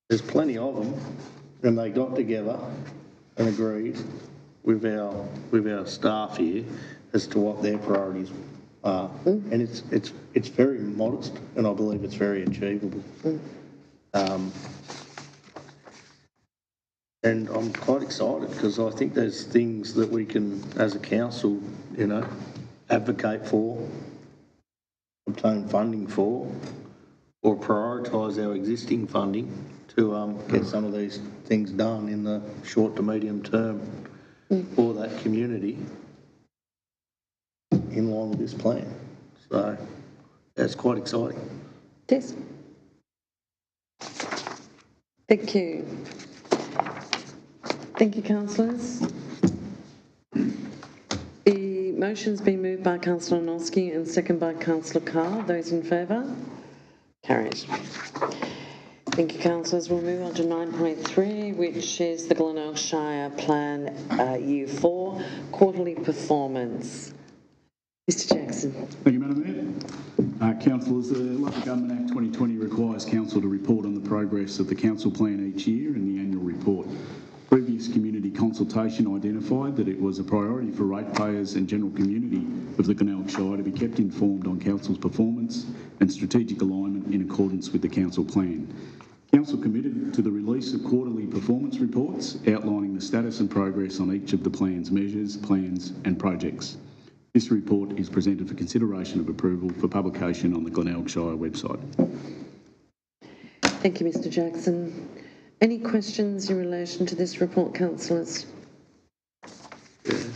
There's plenty of them, and they got together and agreed with our staff here as to what their priorities are. And it's very modest, and I believe it's very achievable. And I'm quite excited because I think there's things that we can, as a council, you know, advocate for, obtain funding for, or prioritise our existing funding to get some of these things done in the short to medium term for that community in line with this plan. So that's quite exciting. Yes. Thank you. Thank you, councillors. The motion's been moved by Councillor Noski and seconded by Councillor Carr. Those in favour? Carried. Thank you, councillors. We'll move on to 9.3, which is the Glenelg Shire Plan Year 4 Quarterly Performance. Mr Jackson. Thank you, Madam Mayor. Councillors, the Local Government Act 2020 requires Council to report on the progress of the Council Plan each year in the annual report. Previous community consultation identified that it was a priority for ratepayers and general community of the Glenelg Shire to be kept informed on Council's performance and strategic alignment in accordance with the Council Plan. Council committed to the release of quarterly performance reports outlining the status and progress on each of the plan's measures, plans and projects. This report is presented for consideration of approval for publication on the Glenelg Shire website. Thank you, Mr Jackson. Any questions in relation to this report, councillors? It's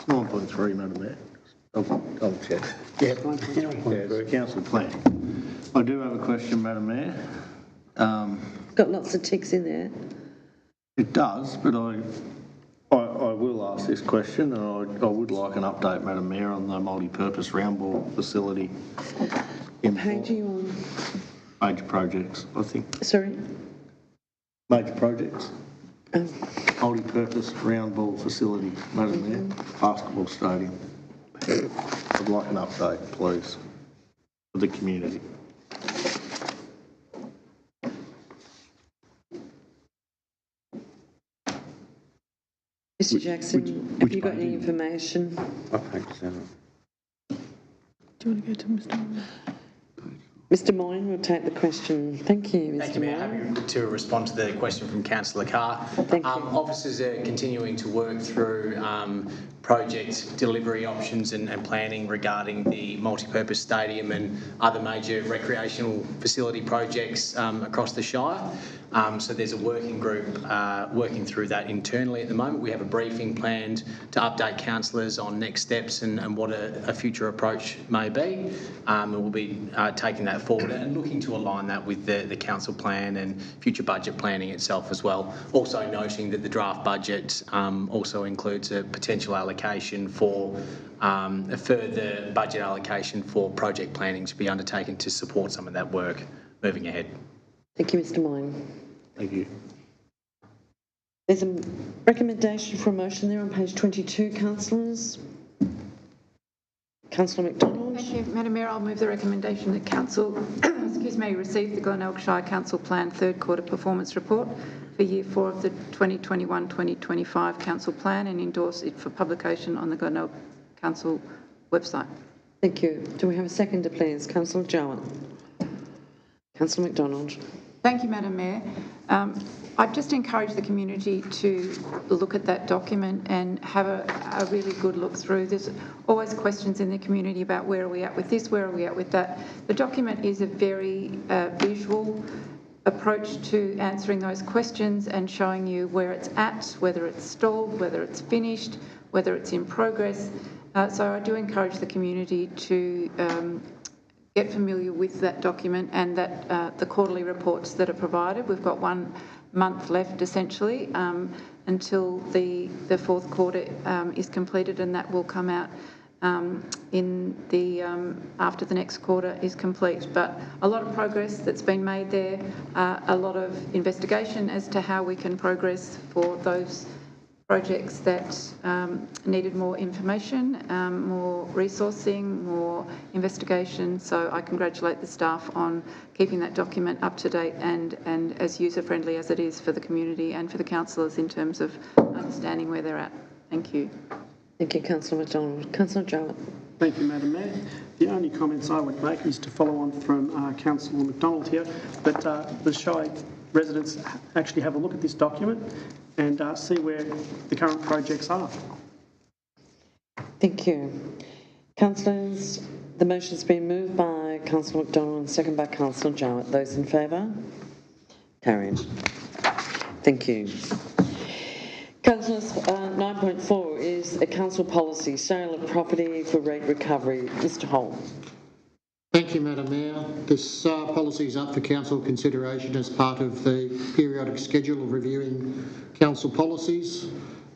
9.3, Madam Mayor. Double check. Yeah, for a council plan. I do have a question, Madam Mayor. Got lots of ticks in there. It does, but I will ask this question, and I would like an update, Madam Mayor, on the multi-purpose round ball facility. What page are you on? Major projects, I think. Sorry? Major projects. Oh. Multi-purpose round ball facility, Madam Mayor. Basketball stadium. I'd like an update, please, for the community. Mr Jackson, have you got any information? Page 7. Do you want to go to Mr Moyne? Mr Moyne will take the question. Thank you, Mr Moyne. Thank you, Mayor. Happy to respond to the question from Councillor Carr. Thank you. Officers are continuing to work through project delivery options and planning regarding the multi-purpose stadium and other major recreational facility projects across the Shire. So there's a working group working through that internally at the moment. We have a briefing planned to update councillors on next steps and what a future approach may be. And we'll be taking that forward and looking to align that with the council plan and future budget planning itself as well. Also noting that the draft budget also includes a potential allocation for a further budget allocation for project planning to be undertaken to support some of that work moving ahead. Thank you, Mr Moyne. Thank you. There's a recommendation for a motion there on page 22, councillors. Councillor McDonald. Thank you, Madam Mayor. I'll move the recommendation that Council receive the Glenelg Shire Council Plan third quarter performance report for year 4 of the 2021-2025 Council Plan and endorse it for publication on the Glenelg Council website. Thank you. Do we have a seconder, please? Councillor Jowett. Councillor McDonald. Thank you, Madam Mayor. I'd just encourage the community to look at that document and have a really good look through. There's always questions in the community about where are we at with this, where are we at with that. The document is a very visual approach to answering those questions and showing you where it's at, whether it's stalled, whether it's finished, whether it's in progress. So I do encourage the community to get familiar with that document and that the quarterly reports that are provided. We've got 1 month left essentially until the fourth quarter is completed, and that will come out in the after the next quarter is complete. But a lot of progress that's been made there, a lot of investigation as to how we can progress for those projects that needed more information, more resourcing, more investigation. So I congratulate the staff on keeping that document up to date and as user-friendly as it is for the community and for the councillors in terms of understanding where they're at. Thank you. Thank you, Councillor McDonald. Councillor Jowett. Thank you, Madam Mayor. The only comments I would make is to follow on from Councillor McDonald here, that the Shire residents actually have a look at this document and see where the current projects are. Thank you. Councillors, the motion's been moved by Councillor McDonald and seconded by Councillor Jowett. Those in favour? Carried. Thank you. Councillors, 9.4 is a council policy, sale of property for rate recovery. Mr Hall. Thank you, Madam Mayor. This policy is up for council consideration as part of the periodic schedule of reviewing council policies.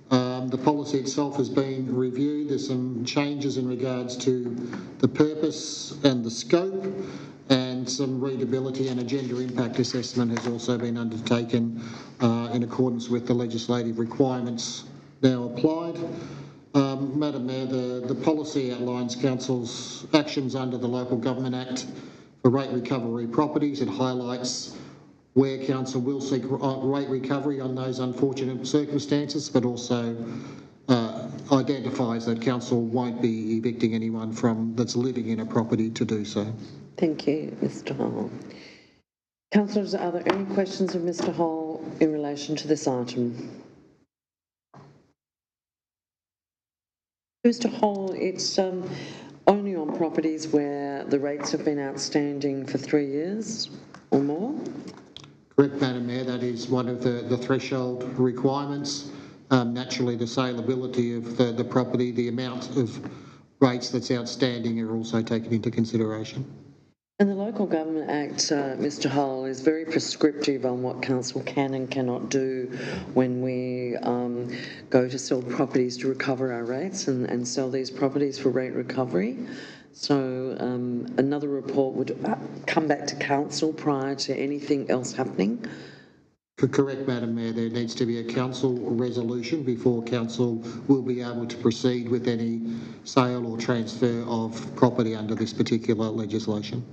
The policy itself has been reviewed. There's some changes in regards to the purpose and the scope, and some readability and agenda impact assessment has also been undertaken in accordance with the legislative requirements now applied. Madam Mayor, the policy outlines council's actions under the Local Government Act for rate recovery properties. It highlights where council will seek rate recovery on those unfortunate circumstances, but also identifies that council won't be evicting anyone that's living in a property to do so. Thank you, Mr Hall. Councillors, are there any questions of Mr Hall in relation to this item? Mr Hall, it's only on properties where the rates have been outstanding for 3 years or more? Correct, Madam Mayor. That is one of the threshold requirements. Naturally, the saleability of the property, the amount of rates that's outstanding are also taken into consideration. And the Local Government Act, Mr Hall, is very prescriptive on what council can and cannot do when we go to sell properties to recover our rates and sell these properties for rate recovery. So another report would come back to council prior to anything else happening. Correct, Madam Mayor. There needs to be a council resolution before council will be able to proceed with any sale or transfer of property under this particular legislation.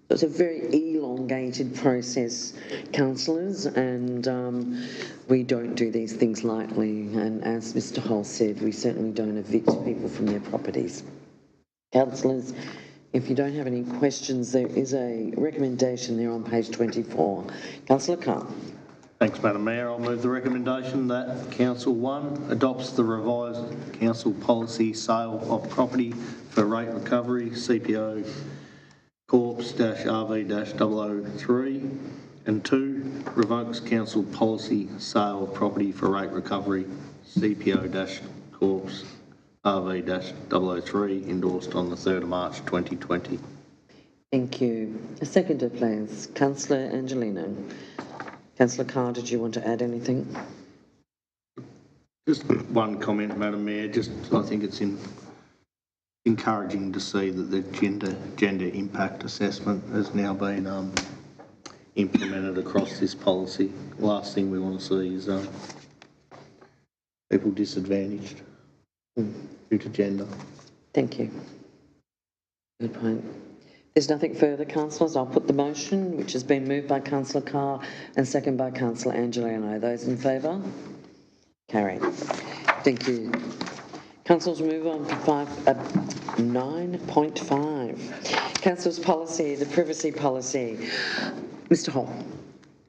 It's a very elongated process, councillors, and we don't do these things lightly. And as Mr Hall said, we certainly don't evict people from their properties. Councillors, if you don't have any questions, there is a recommendation there on page 24. Councillor Carr. Thanks, Madam Mayor. I'll move the recommendation that Council 1 adopts the revised council policy sale of property for rate recovery, CPO Corps-RV-003, and 2, revokes council policy sale of property for rate recovery, CPO-Corps-RV-003, endorsed on the 3rd of March 2020. Thank you. A seconder, please. Councillor Angelino. Councillor Carr, did you want to add anything? Just one comment, Madam Mayor. I think it's encouraging to see that the gender impact assessment has now been implemented across this policy. The last thing we want to see is people disadvantaged due to gender. Thank you. Good point. There's nothing further, councillors. I'll put the motion, which has been moved by Councillor Carr and seconded by Councillor Angelino. Those in favour? Carried. Thank you. Councillors, move on to 9.5. Council's policy, the privacy policy. Mr Hall.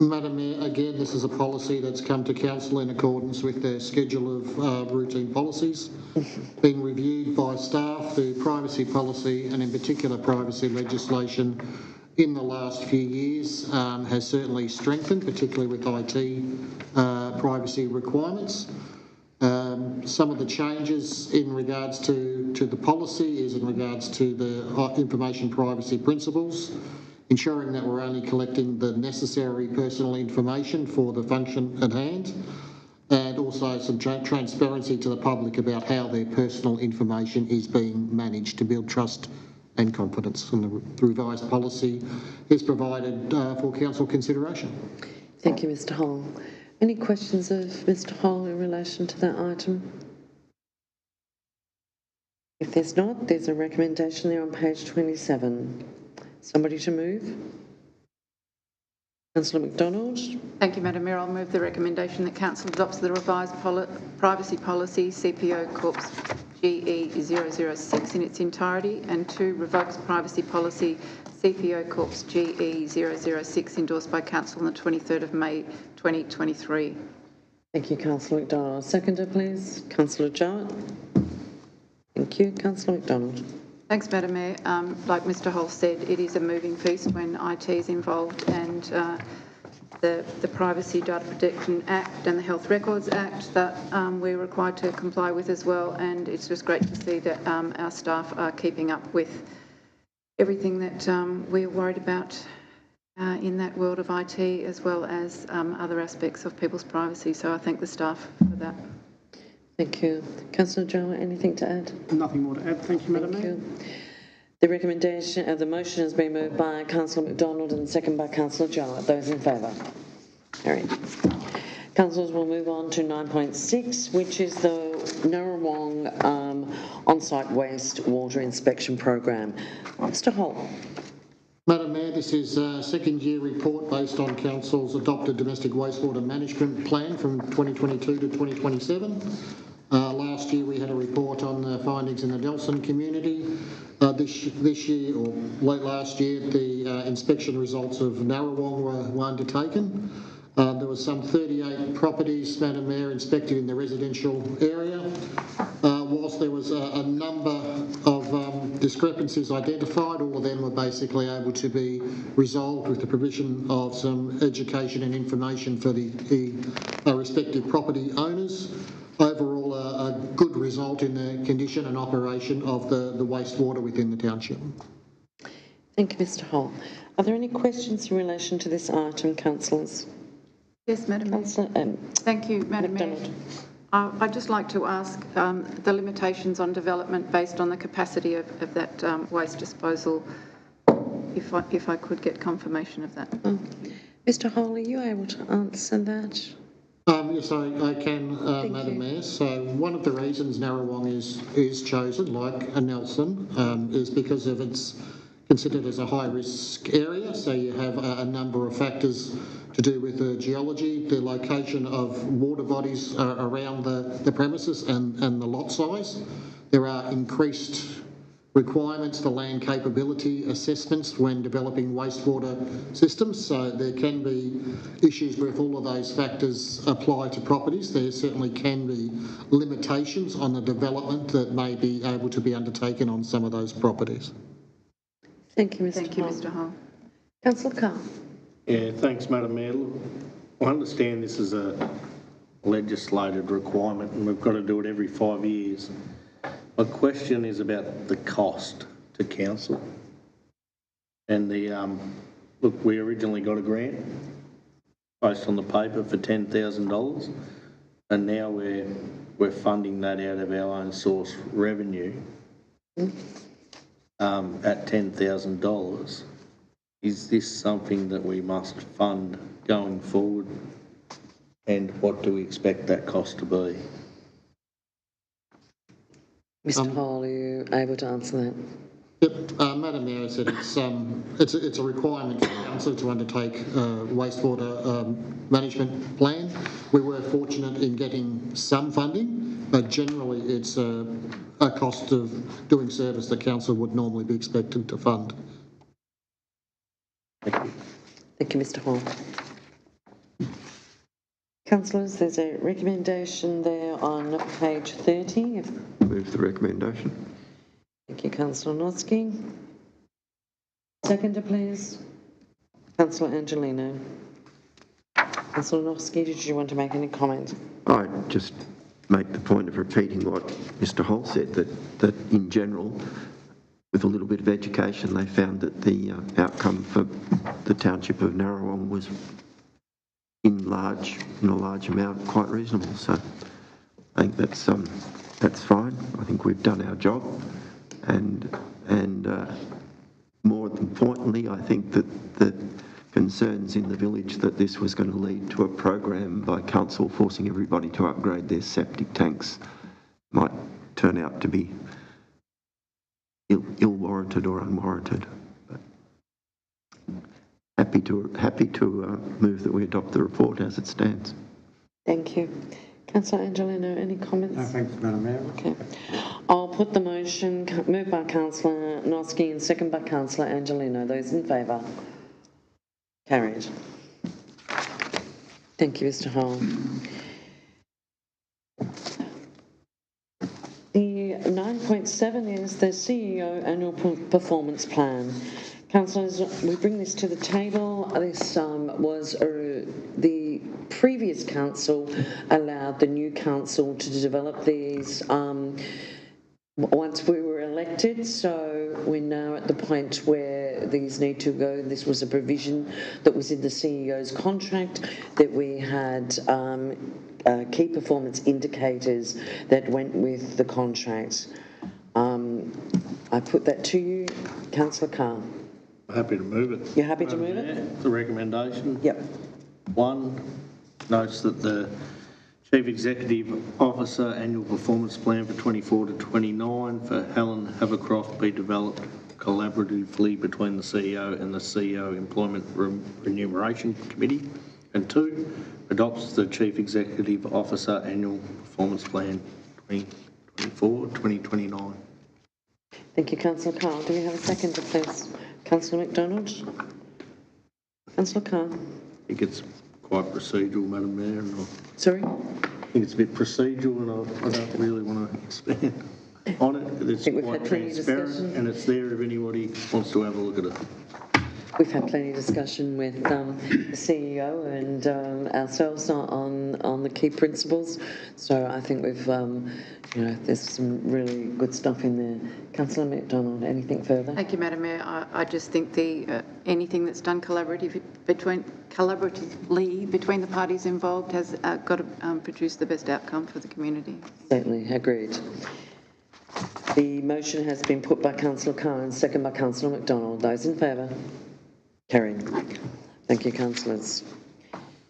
Madam Mayor, again, this is a policy that's come to council in accordance with their schedule of routine policies. Being reviewed by staff, the privacy policy, and in particular privacy legislation in the last few years has certainly strengthened, particularly with IT privacy requirements. Some of the changes in regards to the policy is in regards to the information privacy principles, ensuring that we're only collecting the necessary personal information for the function at hand, and also some transparency to the public about how their personal information is being managed to build trust and confidence. And the revised policy is provided for council consideration. Thank you, Mr Hall. Any questions of Mr Hall in relation to that item? If there's not, there's a recommendation there on page 27. Somebody to move? Councillor McDonald. Thank you, Madam Mayor. I'll move the recommendation that council adopts the revised privacy policy, CPO Corps GE006 in its entirety, and 2, revokes privacy policy CPO Corps GE006 endorsed by Council on the 23rd of May 2023. Thank you, Councillor McDonald. Seconder, please. Councillor Jowett. Thank you. Councillor McDonald. Thanks, Madam Mayor. Like Mr Hull said, it is a moving feast when IT is involved, and the Privacy Data Protection Act and the Health Records Act that we're required to comply with as well, and it's just great to see that our staff are keeping up with everything that we're worried about in that world of IT, as well as other aspects of people's privacy. So I thank the staff for that. Thank you. Councillor Jowett, anything to add? Nothing more to add. Thank you, Madam Thank Mayor. you. The recommendation, the motion has been moved by Councillor McDonald and seconded by Councillor Jowett. Those in favour? Carried. Councillors, will move on to 9.6, which is the Narrawong on-site waste water inspection program. Mr Holt. Madam Mayor, this is a second-year report based on Council's adopted domestic wastewater management plan from 2022 to 2027. Last year we had a report on the findings in the Nelson community. This year, or late last year, the inspection results of Narrawong were undertaken. There were some 38 properties, Madam Mayor, inspected in the residential area. Whilst there was a number of discrepancies identified, all of them were basically able to be resolved with the provision of some education and information for the respective property owners. Overall, a good result in the condition and operation of the wastewater within the township. Thank you, Mr Holt. Are there any questions in relation to this item, councillors? Yes, Madam Mayor. Thank you, Madam Mayor. I'd just like to ask the limitations on development based on the capacity of that waste disposal, if I could get confirmation of that. Mr Holt, are you able to answer that? Yes, I can, Madam Mayor. So one of the reasons Narrawong is chosen, like a Nelson, is because of it's considered as a high-risk area. So you have a number of factors to do with the geology, the location of water bodies around the premises, and the lot size. There are increased requirements for land capability assessments when developing wastewater systems, so there can be issues where if all of those factors apply to properties, there certainly can be limitations on the development that may be able to be undertaken on some of those properties. Thank you, Mr Holt. Thank you, Mr Hull. Councillor Carr. Yeah, thanks, Madam Mayor. Look, I understand this is a legislated requirement and we've got to do it every 5 years. My question is about the cost to council. And look, we originally got a grant based on the paper for $10,000, and now we're funding that out of our own source revenue at $10,000. Is this something that we must fund going forward? And what do we expect that cost to be? Mr Hall, are you able to answer that? Yep, Madam Mayor said it's a requirement for council to undertake a wastewater management plan. We were fortunate in getting some funding, but generally it's a cost of doing service that council would normally be expected to fund. Thank you. Thank you, Mr Hall. Councillors, there's a recommendation there on page 30. Move the recommendation. Thank you, Councillor Noski. Seconder, please. Councillor Angelino. Councillor Noski, did you want to make any comment? I just make the point of repeating what Mr Holt said, that in general, with a little bit of education, they found that the outcome for the township of Narrawong was in a large amount quite reasonable. So I think that's fine. I think we've done our job, and more importantly, I think that the concerns in the village that this was going to lead to a program by council forcing everybody to upgrade their septic tanks might turn out to be ill-warranted or unwarranted. But happy to move that we adopt the report as it stands. Thank you. Councillor Angelino, any comments? No, thanks, Madam Mayor. Okay. I'll put the motion, moved by councillor Noski and second by councillor Angelino. Those in favour? Carried. Thank you, Mr. Hall. The 9.7 is the CEO annual performance plan. Councillors, we bring this to the table. This was the previous council allowed the new council to develop these once we were elected, so we're now at the point where these need to go. This was a provision that was in the CEO's contract, that we had key performance indicators that went with the contract. I put that to you, Councillor Carr. Happy to move it. You're happy to move it? The recommendation. Yep. 1, notes that the Chief Executive Officer Annual Performance Plan for 24 to 29 for Helen Havercroft be developed collaboratively between the CEO and the CEO Employment Remuneration Committee. And 2, adopts the Chief Executive Officer Annual Performance Plan 2024-2029. Thank you, Councillor Carr. Do we have a seconder, please? Councillor McDonald? Councillor Carr? I think it's quite procedural, Madam Mayor. And Sorry? I think it's a bit procedural and I don't really want to expand on it. It's quite transparent and it's there if anybody wants to have a look at it. We've had plenty of discussion with the CEO and ourselves on the key principles. So I think we've, there's some really good stuff in there. Councillor McDonald, anything further? Thank you, Madam Mayor. I just think anything that's done collaboratively between the parties involved has got to produce the best outcome for the community. Certainly, agreed. The motion has been put by Councillor Carr and second by Councillor McDonald. Those in favour? Carried. Thank you, councillors.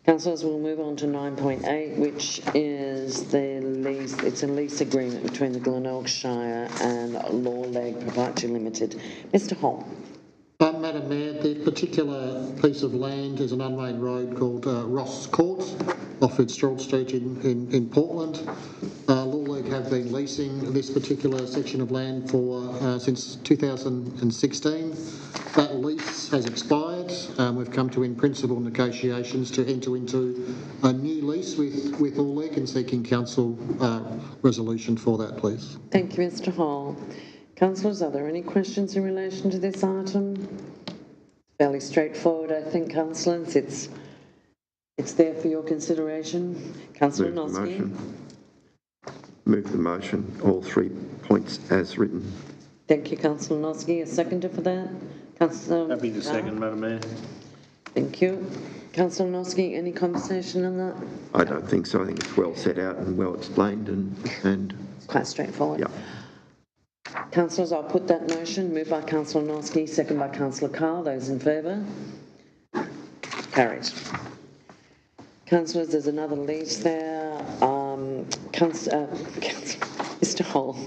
Councillors, we'll move on to 9.8, which is the lease. It's a lease agreement between the Glenelg Shire and Glenelg Proprietary Limited. Mr. Hall. Madam Mayor, the particular piece of land is an unnamed road called Ross Court off Fitzgerald Street in Portland. Glenelg have been leasing this particular section of land for since 2016. That lease has expired. We've come to in-principle negotiations to enter into a new lease with Glenelg and seeking council resolution for that, please. Thank you, Mr. Hall. Councillors, are there any questions in relation to this item? Fairly straightforward, I think, councillors. It's there for your consideration. Councillor Noski. Move the motion, all 3 points as written. Thank you, Councillor Noski. A seconder for that? Councillor Happy to second, Madam Mayor. Thank you. Councillor Noski, any conversation on that? I don't think so. I think it's well set out and well explained and It's quite straightforward. Yeah. Councillors, I'll put that motion. Moved by Councillor Noski, second by Councillor Carr. Those in favour? Carried. Councillors, there's another lease there. Mr. Hall.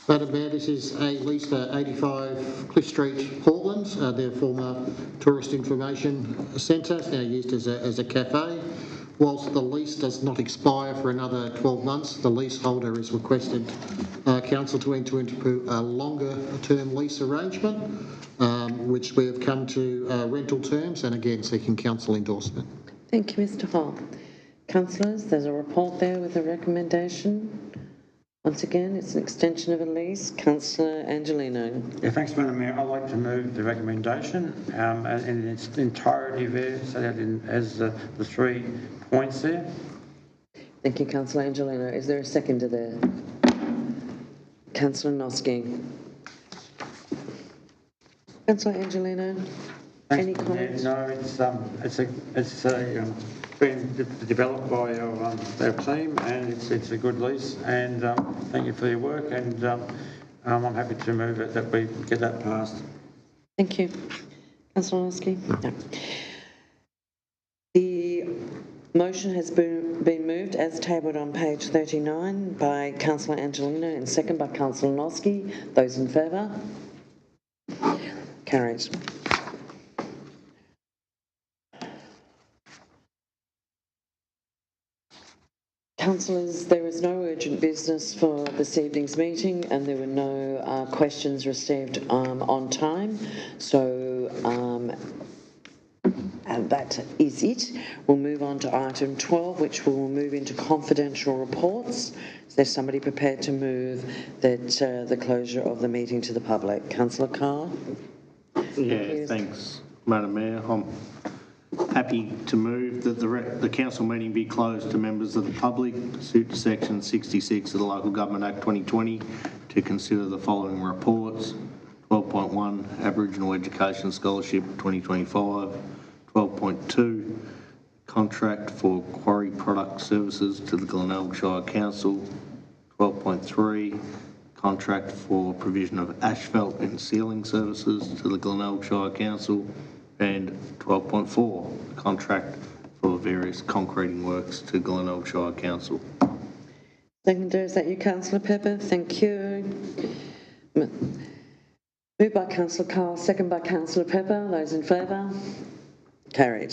Madam Mayor, this is a lease for 85 Cliff Street, Portland, their former tourist information centre. It's now used as a cafe. Whilst the lease does not expire for another 12 months, the leaseholder has requested council to enter into a longer term lease arrangement, which we have come to rental terms and again seeking council endorsement. Thank you, Mr. Hall. Councillors, there's a report there with a recommendation. Once again, it's an extension of a lease. Councillor Angelino. Yeah, thanks, Madam Mayor. I'd like to move the recommendation in its entirety there, so that as the 3 points there. Thank you, Councillor Angelino. Is there a seconder there? Councillor Noski. Councillor Angelino. Thanks, Any comments? No, it's been developed by our team, and it's a good lease. And thank you for your work. And I'm happy to move it that we get that passed. Thank you, Councillor Noski. No. The motion has been moved as tabled on page 39 by Councillor Angelino and second by Councillor Noski. Those in favour? Carried. Councillors, there is no urgent business for this evening's meeting and there were no questions received on time. So and that is it. We'll move on to item 12, which will move into confidential reports. Is there somebody prepared to move that the closure of the meeting to the public? Councillor Carr? Yeah, thanks, Madam Mayor. I'm happy to move that the council meeting be closed to members of the public, pursuant to section 66 of the Local Government Act 2020, to consider the following reports. 12.1, Aboriginal Education Scholarship 2025. 12.2, contract for quarry product services to the Glenelg Shire Council. 12.3, contract for provision of asphalt and sealing services to the Glenelg Shire Council. And 12.4, contract for various concreting works to Glenelg Shire Council. Seconder, is that you, Councillor Pepper? Thank you. Moved by Councillor Carr, second by Councillor Pepper. Those in favour? Carried.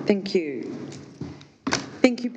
Thank you. Thank you.